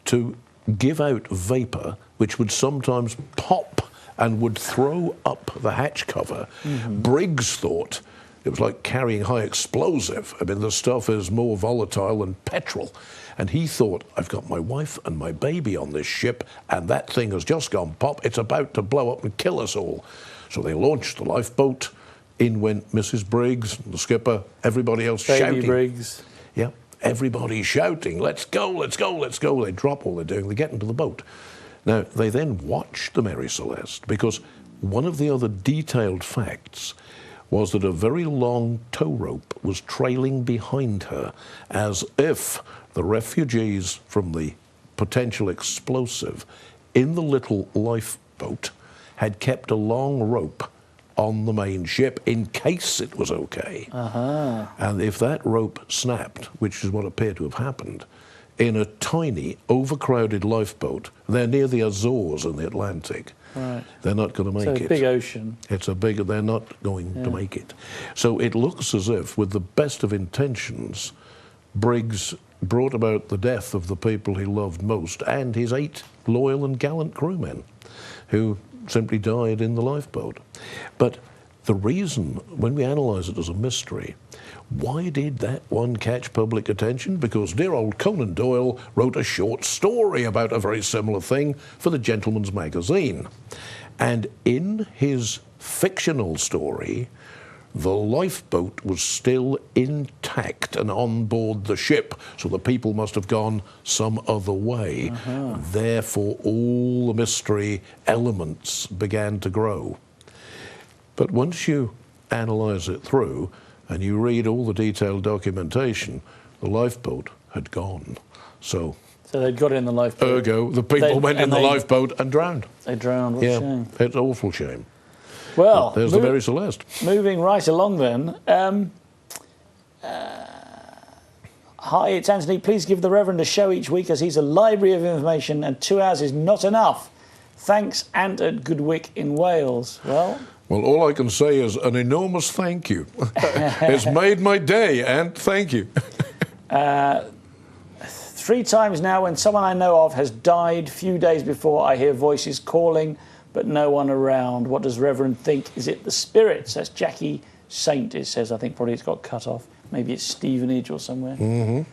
to give out vapour which would sometimes pop and would throw up the hatch cover. Briggs thought it was like carrying high explosive. I mean, the stuff is more volatile than petrol. And he thought, I've got my wife and my baby on this ship, and that thing has just gone pop. It's about to blow up and kill us all. So they launched the lifeboat. In went Mrs. Briggs, the skipper, everybody else shouting. Baby Briggs. Yeah, everybody shouting, let's go, let's go, let's go. They drop all they're doing, they get into the boat. Now, they then watched the Mary Celeste, because one of the other detailed facts was that a very long tow rope was trailing behind her, as if the refugees from the potential explosive in the little lifeboat had kept a long rope on the main ship in case it was okay. And if that rope snapped, which is what appeared to have happened, in a tiny, overcrowded lifeboat, they're near the Azores in the Atlantic. Right. They're not going to make it. It's a big ocean. They're not going to make it. So it looks as if, with the best of intentions, Briggs brought about the death of the people he loved most and his 8 loyal and gallant crewmen who simply died in the lifeboat. But the reason, when we analyse it as a mystery, why did that one catch public attention? Because dear old Conan Doyle wrote a short story about a very similar thing for the Gentleman's Magazine. And in his fictional story, the lifeboat was still intact and on board the ship, so the people must have gone some other way. Therefore, all the mystery elements began to grow. But once you analyse it through and you read all the detailed documentation, the lifeboat had gone. So they'd got in the lifeboat. Ergo, the people went in the lifeboat and drowned. They drowned. What a shame. It's an awful shame. Well, there's the Mary Celeste. Moving right along then. Hi, it's Anthony. Please give the Reverend a show each week, as he's a library of information and 2 hours is not enough. Thanks, Ant at Goodwick in Wales. Well, all I can say is an enormous thank you. It's made my day, Ant. Thank you. 3 times now, when someone I know of has died, few days before, I hear voices calling, but no one around. What does Reverend think? Is it the spirits? That's Jackie Saint, it says. I think probably it's got cut off. Maybe it's Stevenage or somewhere.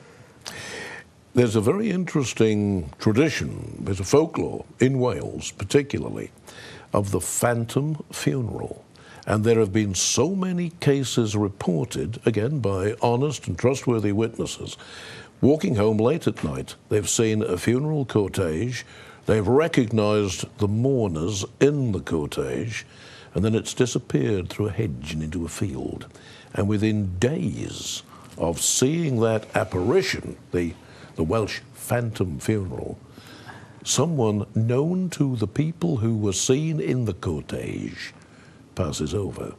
There's a very interesting tradition, there's a folklore in Wales particularly, of the phantom funeral. And there have been so many cases reported, again by honest and trustworthy witnesses, walking home late at night. They've seen a funeral cortege, they've recognised the mourners in the cortege, and then it's disappeared through a hedge and into a field. And within days of seeing that apparition, the Welsh phantom funeral, someone known to the people who were seen in the cortege passes over.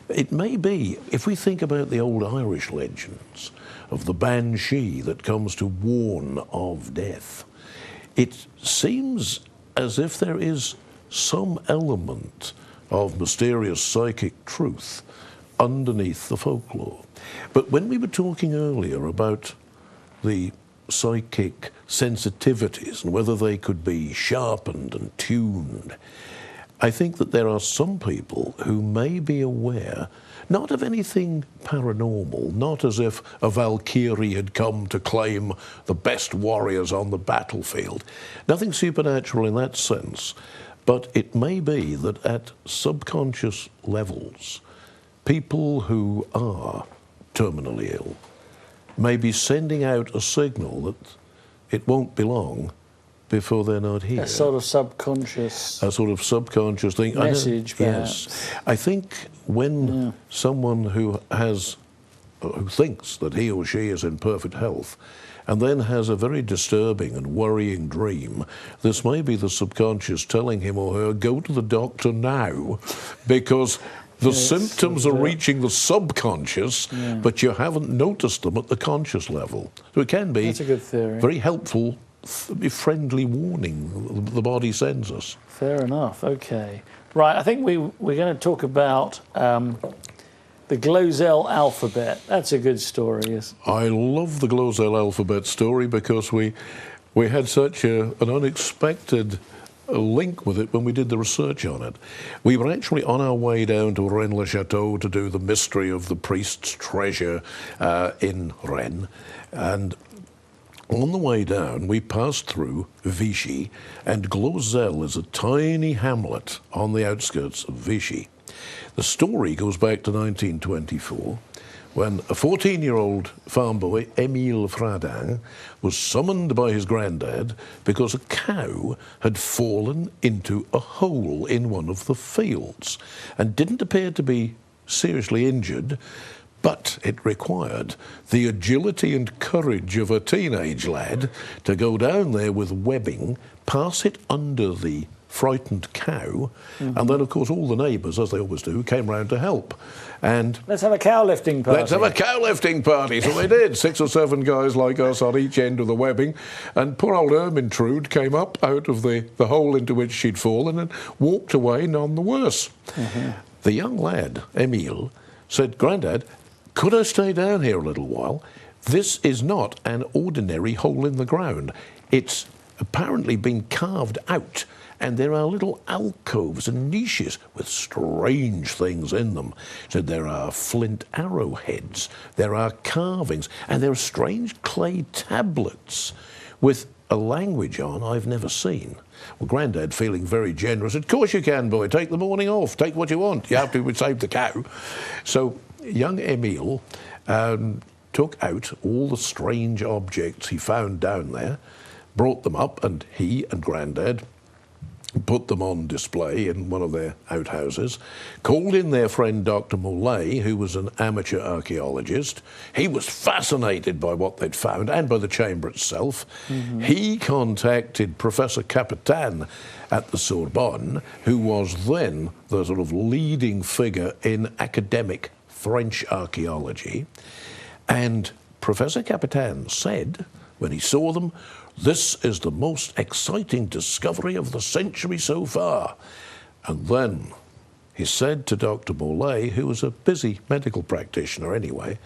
It may be, if we think about the old Irish legends of the banshee that comes to warn of death, it seems as if there is some element of mysterious psychic truth underneath the folklore. But when we were talking earlier about the psychic sensitivities and whether they could be sharpened and tuned, I think that there are some people who may be aware, not of anything paranormal, not as if a Valkyrie had come to claim the best warriors on the battlefield, nothing supernatural in that sense, but it may be that at subconscious levels, people who are terminally ill may be sending out a signal that it won't be long before they're not here. A sort of subconscious... A sort of subconscious thing. message, perhaps. Yes. I think when someone who thinks that he or she is in perfect health and then has a very disturbing and worrying dream, this may be the subconscious telling him or her, go to the doctor now, because the symptoms are reaching the subconscious, but you haven't noticed them at the conscious level. So it can be That's a good theory. Very helpful, friendly warning the body sends us. Fair enough, okay. Right, I think we're going to talk about the Glozell alphabet. That's a good story. Yes. I love the Glozell alphabet story because we had such an unexpected link with it when we did the research on it. We were actually on our way down to Rennes-le-Château to do the mystery of the priest's treasure in Rennes, and on the way down, we passed through Vichy, and Glozelle is a tiny hamlet on the outskirts of Vichy. The story goes back to 1924, when a 14-year-old farm boy, Émile Fradin, was summoned by his granddad because a cow had fallen into a hole in one of the fields and didn't appear to be seriously injured, but it required the agility and courage of a teenage lad to go down there with webbing, pass it under the frightened cow, and then, of course, all the neighbours, as they always do, came round to help. And let's have a cow lifting party. Let's have a cow lifting party. So they did. 6 or 7 guys like us on each end of the webbing. And poor old Ermintrude came up out of the hole into which she'd fallen and walked away none the worse. The young lad, Émile, said, "Grandad, could I stay down here a little while? This is not an ordinary hole in the ground. It's apparently been carved out, and there are little alcoves and niches with strange things in them. So there are flint arrowheads, there are carvings, and there are strange clay tablets with a language on I've never seen." Well, Grandad, feeling very generous, said, "Of course you can, boy. Take the morning off. Take what you want. You have to save the cow." So young Émile took out all the strange objects he found down there, brought them up, and he and Grandad put them on display in one of their outhouses, called in their friend Dr. Molay, who was an amateur archaeologist. He was fascinated by what they'd found and by the chamber itself. He contacted Professor Capitan at the Sorbonne, who was then the sort of leading figure in academic French archaeology. And Professor Capitan said, when he saw them, "This is the most exciting discovery of the century so far." And then he said to Dr. Molay, who was a busy medical practitioner anyway,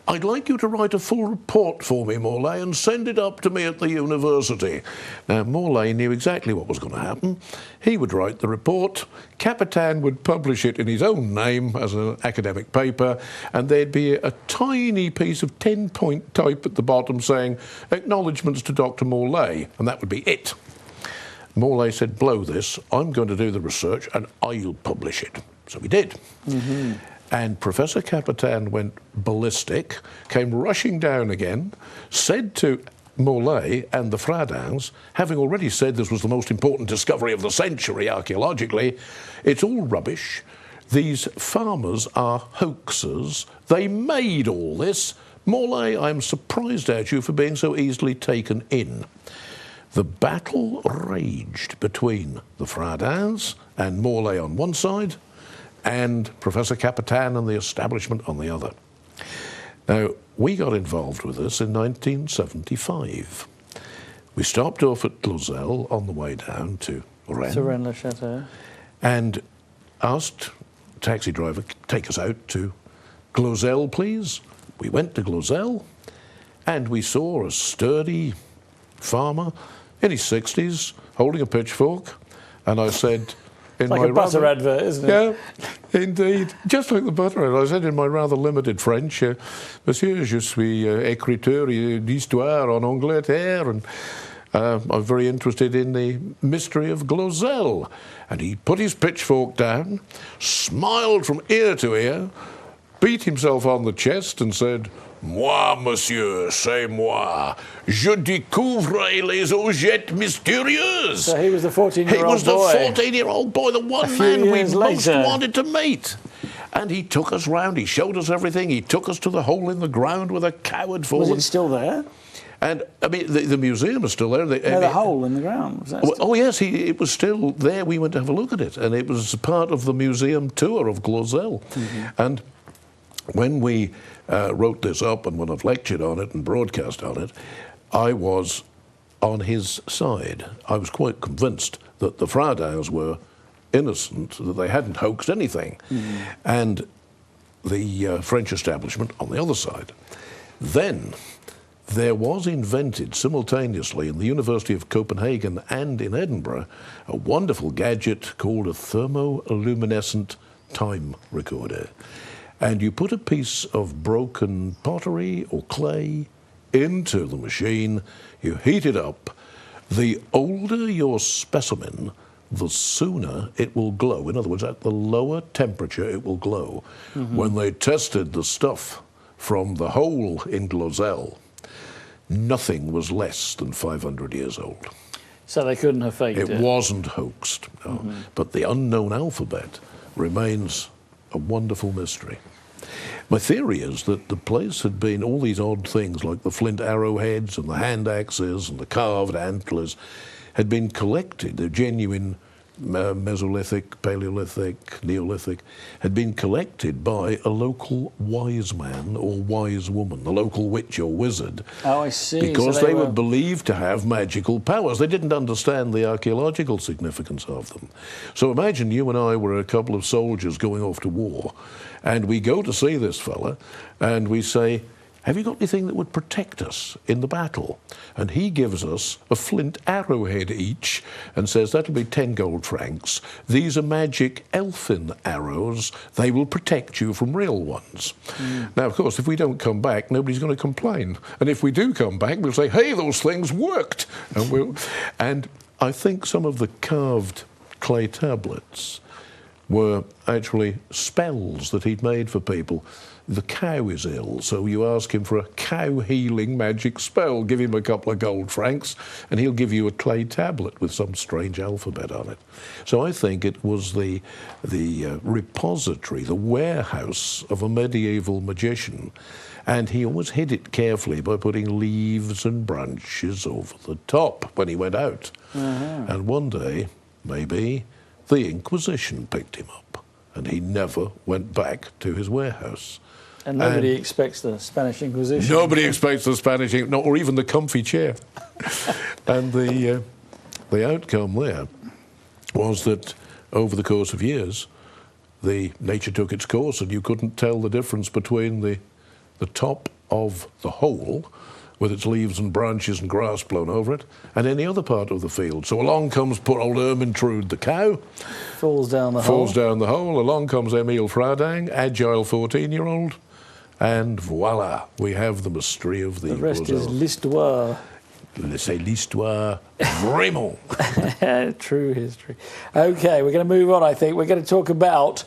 "I'd like you to write a full report for me, Molay, and send it up to me at the university." Now, Molay knew exactly what was going to happen. He would write the report, Capitan would publish it in his own name as an academic paper, and there'd be a tiny piece of 10-point type at the bottom saying, "Acknowledgements to Dr. Molay," and that would be it. Molay said, "Blow this, I'm going to do the research and I'll publish it." So he did. And Professor Capitan went ballistic, came rushing down again, said to Molay and the Fradins, having already said this was the most important discovery of the century archaeologically, "It's all rubbish. These farmers are hoaxers. They made all this. Molay, I'm surprised at you for being so easily taken in." The battle raged between the Fradins and Molay on one side, and Professor Capitan and the establishment on the other. Now, we got involved with this in 1975. We stopped off at Glozelle on the way down to Rennes. To Rennes-le-Château. And asked the taxi driver, "Take us out to Glozelle, please." We went to Glozelle, and we saw a sturdy farmer in his 60s holding a pitchfork, and I said, in like my a butter advert, isn't it? Yeah, indeed. Just like the butter advert. I said in my rather limited French, "Monsieur, je suis écriteur d'histoire en Angleterre, and I'm very interested in the mystery of Glozelle." And he put his pitchfork down, smiled from ear to ear, beat himself on the chest and said, "Moi, monsieur, c'est moi. Je découvre les objets mystérieux." So he was the 14-year-old boy. He was the 14-year-old boy, the one man we most later wanted to meet. And he took us round, he showed us everything, he took us to the hole in the ground where the cow had fallen. Was it still there? And, I mean, the museum is still there. The hole in the ground, was that still? Oh, yes, it was still there. We went to have a look at it, and it was part of the museum tour of Glozelle. And when we wrote this up and when I've lectured on it and broadcast on it, I was on his side. I was quite convinced that the Fradins were innocent, that they hadn't hoaxed anything. And the French establishment on the other side. Then there was invented simultaneously in the University of Copenhagen and in Edinburgh a wonderful gadget called a thermoluminescent time recorder. And you put a piece of broken pottery or clay into the machine, you heat it up. The older your specimen, the sooner it will glow. In other words, at the lower temperature it will glow. When they tested the stuff from the hole in Glozell, nothing was less than 500 years old. So they couldn't have faked it? It wasn't hoaxed, no. But the unknown alphabet remains a wonderful mystery. My theory is that the place had been all these odd things like the flint arrowheads and the hand axes and the carved antlers had been collected. They're genuine Mesolithic, Paleolithic, Neolithic, had been collected by a local wise man or wise woman, the local witch or wizard. Oh, I see. Because so they were believed to have magical powers. They didn't understand the archaeological significance of them. So imagine you and I were a couple of soldiers going off to war, and we go to see this fella, and we say, have you got anything that would protect us in the battle? And he gives us a flint arrowhead each and says, that'll be 10 gold francs. These are magic elfin arrows. They will protect you from real ones. Now, of course, if we don't come back, nobody's going to complain. And if we do come back, we'll say, hey, those things worked. And I think some of the carved clay tablets were actually spells that he'd made for people. The cow is ill, so you ask him for a cow-healing magic spell. Give him a couple of gold francs, and he'll give you a clay tablet with some strange alphabet on it. So I think it was the repository, the warehouse of a medieval magician, and he always hid it carefully by putting leaves and branches over the top when he went out. And one day, maybe, the Inquisition picked him up, and he never went back to his warehouse. And nobody expects the Spanish Inquisition. Nobody expects the Spanish, or even the comfy chair. And the outcome there was that over the course of years, the nature took its course, and you couldn't tell the difference between the top of the hole, with its leaves and branches and grass blown over it, and any other part of the field. So along comes poor old Ermintrude the cow. Falls down the hole. Falls down the hole. Along comes Emile Fradang, agile 14-year-old. And voila, we have the mystery of the rest is l'histoire. C'est l'histoire vraiment. True history. Okay, we're going to move on, I think. We're going to talk about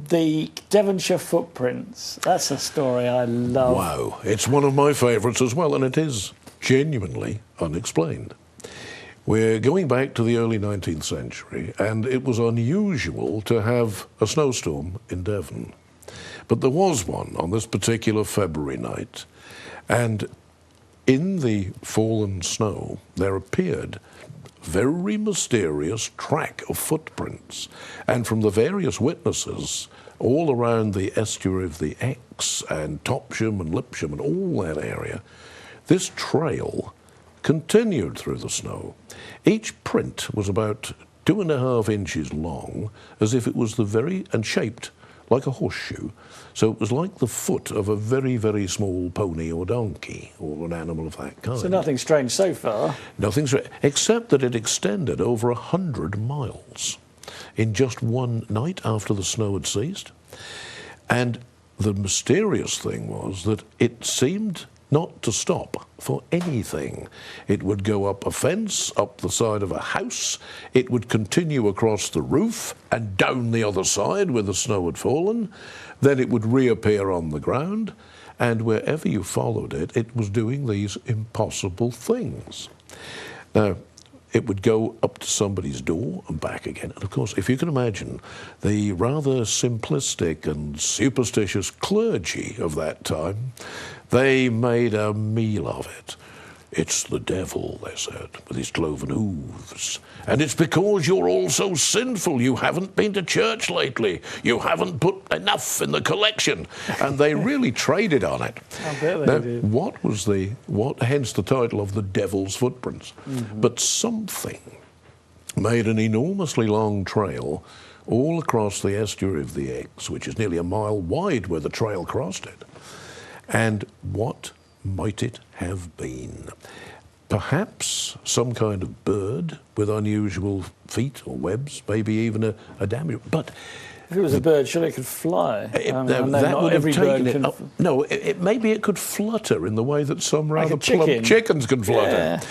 the Devonshire footprints. That's a story I love. Wow, it's one of my favourites as well, and it is genuinely unexplained. We're going back to the early 19th century, and it was unusual to have a snowstorm in Devon. But there was one on this particular February night, and in the fallen snow there appeared a very mysterious track of footprints, and from the various witnesses all around the estuary of the Exe and Topsham and Lipsham and all that area, this trail continued through the snow. Each print was about 2.5 inches long, as if it was and shaped like a horseshoe. So it was like the foot of a very, very small pony or donkey or an animal of that kind. So nothing strange so far. Nothing strange, except that it extended over 100 miles in just one night after the snow had ceased. And the mysterious thing was that it seemed not to stop for anything. It would go up a fence, up the side of a house, it would continue across the roof and down the other side where the snow had fallen, then it would reappear on the ground, and wherever you followed it, it was doing these impossible things. Now, it would go up to somebody's door and back again. And of course, if you can imagine the rather simplistic and superstitious clergy of that time, they made a meal of it. It's the devil, they said, with his cloven hooves. And it's because you're all so sinful. You haven't been to church lately. You haven't put enough in the collection. And they really traded on it. I bet they did. Hence the title of the Devil's Footprints. But something made an enormously long trail all across the estuary of the Exe, which is nearly a mile wide where the trail crossed it. And what might it have been? Perhaps some kind of bird with unusual feet or webs, maybe even a damage. But if it was a bird, surely it could fly. That would have taken it up. No, maybe it could flutter in the way that some rather plump chickens can flutter. Yeah.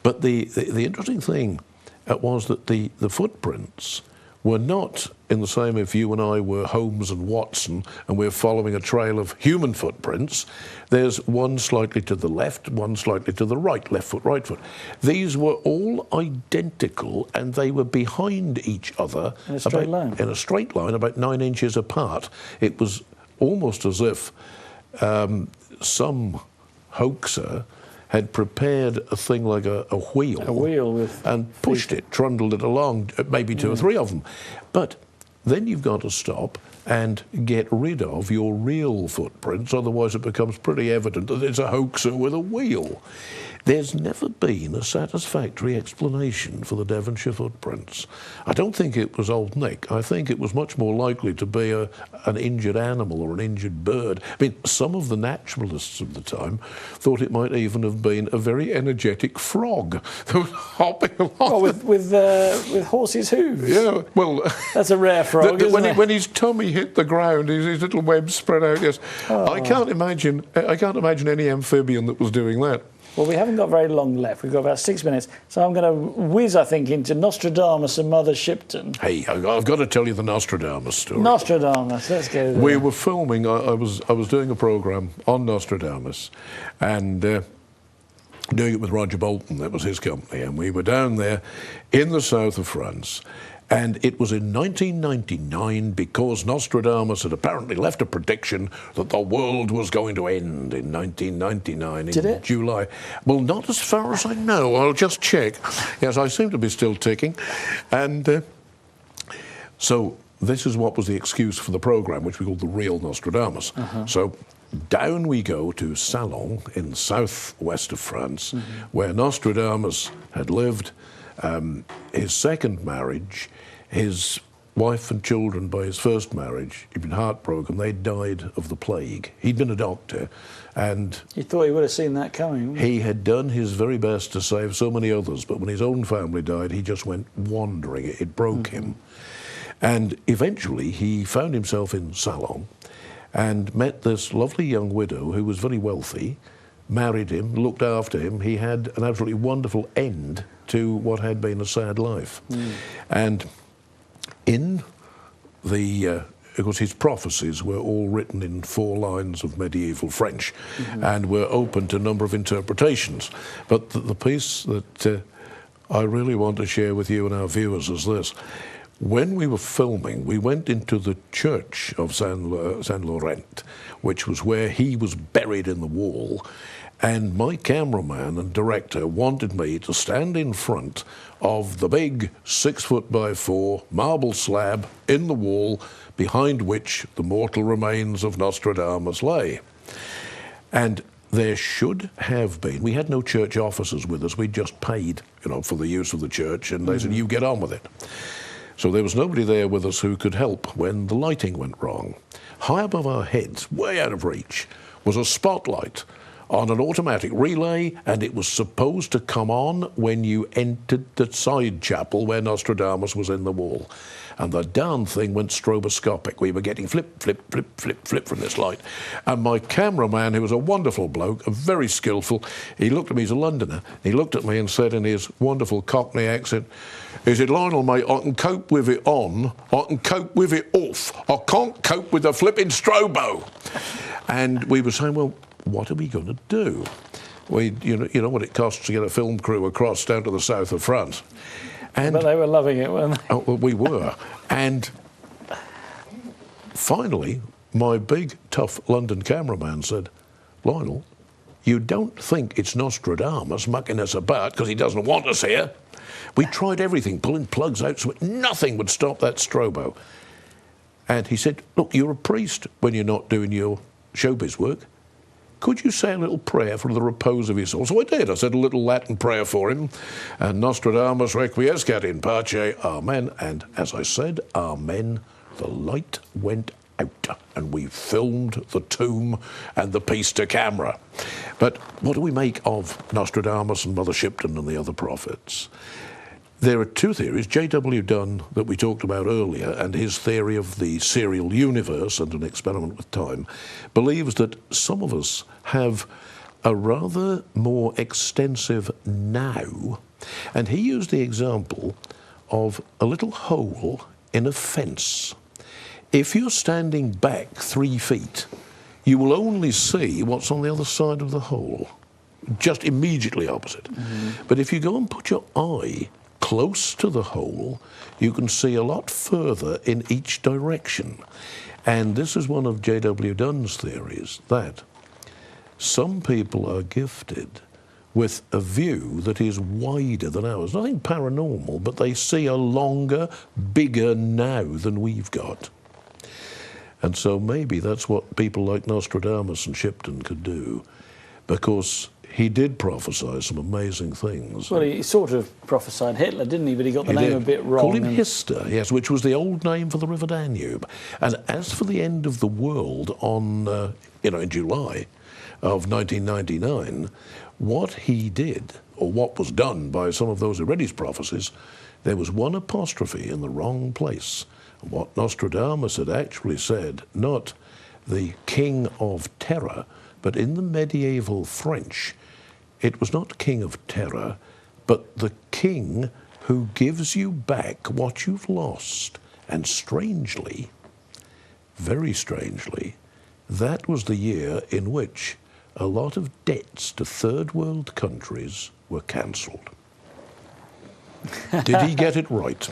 But the interesting thing was that the footprints were not in the same if you and I were Holmes and Watson and we're following a trail of human footprints. There's one slightly to the left, one slightly to the right, left foot, right foot. These were all identical and they were behind each other. In a straight line? In a straight line, about 9 inches apart. It was almost as if some hoaxer had prepared a thing like a wheel. A wheel with... And pushed it, trundled it along, maybe two or three of them. But then you've got to stop and get rid of your real footprints, otherwise it becomes pretty evident that it's a hoaxer with a wheel. There's never been a satisfactory explanation for the Devonshire footprints. I don't think it was Old Nick. I think it was much more likely to be an injured animal or an injured bird. I mean, some of the naturalists of the time thought it might even have been a very energetic frog that was hopping along. Oh, with horses' hooves? Yeah, well... That's a rare frog, isn't it? When his tummy hit the ground, his little webs spread out, yes. Oh. I can't imagine any amphibian that was doing that. Well, we haven't got very long left. We've got about 6 minutes. So I'm going to whiz, I think, into Nostradamus and Mother Shipton. Hey, I've got to tell you the Nostradamus story. Nostradamus, let's go there. We were filming, I was doing a programme on Nostradamus and doing it with Roger Bolton, that was his company, and we were down there in the south of France. And it was in 1999 because Nostradamus had apparently left a prediction that the world was going to end in 1999 in July. Well, not as far as I know. I'll just check. Yes, I seem to be still ticking. And so this is what was the excuse for the programme, which we called The Real Nostradamus. So down we go to Salon in the southwest of France, where Nostradamus had lived. His second marriage, his wife and children by his first marriage, he'd been heartbroken. They died of the plague. He'd been a doctor, and you thought he would have seen that coming. He had done his very best to save so many others, but when his own family died, he just went wandering. It broke him. And eventually he found himself in Salon and met this lovely young widow who was very wealthy, married him, looked after him. He had an absolutely wonderful end to what had been a sad life. And in the, of course, his prophecies were all written in 4 lines of medieval French and were open to a number of interpretations. But the piece that I really want to share with you and our viewers is this. When we were filming, we went into the church of Saint Laurent, which was where he was buried in the wall. And my cameraman and director wanted me to stand in front of the big 6-foot-by-4 marble slab in the wall behind which the mortal remains of Nostradamus lay. And there should have been, we had no church officers with us, we just paid, for the use of the church, and they said, you get on with it. So there was nobody there with us who could help when the lighting went wrong. High above our heads, way out of reach, was a spotlight on an automatic relay, and it was supposed to come on when you entered the side chapel where Nostradamus was in the wall. And the darn thing went stroboscopic. We were getting flip, flip, flip, flip, flip from this light. And my cameraman, who was a wonderful bloke, a very skillful, he looked at me, he's a Londoner, he looked at me and said in his wonderful Cockney accent, he said, Lionel, mate, I can cope with it on, I can cope with it off. I can't cope with the flipping strobo. And we were saying, well, what are we going to do? You know what it costs to get a film crew across down to the south of France. And but they were loving it, weren't they? Oh, well, we were. And finally, my big, tough London cameraman said, Lionel, you don't think it's Nostradamus mucking us about because he doesn't want us here? We tried everything, pulling plugs out, so nothing would stop that strobo. And he said, look, you're a priest when you're not doing your showbiz work. Could you say a little prayer for the repose of his soul? So I did. I said a little Latin prayer for him. And Nostradamus requiescat in pace, amen. And as I said, amen, the light went out, and we filmed the tomb and the piece to camera. But what do we make of Nostradamus and Mother Shipton and the other prophets? There are two theories. J.W. Dunn, that we talked about earlier, and his theory of the serial universe and an experiment with time, believes that some of us have a rather more extensive now. And he used the example of a little hole in a fence. If you're standing back 3 feet, you will only see what's on the other side of the hole, just immediately opposite. But if you go and put your eye close to the hole, you can see a lot further in each direction. And this is one of J.W. Dunn's theories, that some people are gifted with a view that is wider than ours. Nothing paranormal, but they see a longer, bigger now than we've got. And so maybe that's what people like Nostradamus and Shipton could do, because he did prophesy some amazing things. Well, he sort of prophesied Hitler, didn't he? But he got the name a bit wrong. Called him Hister, yes, which was the old name for the River Danube. And as for the end of the world on, in July of 1999, what he did, or what was done by some of those who read his prophecies, there was one apostrophe in the wrong place. What Nostradamus had actually said, not the King of Terror, but in the medieval French, it was not King of Terror, but the king who gives you back what you've lost. And strangely, very strangely, that was the year in which a lot of debts to third world countries were cancelled. Did he get it right?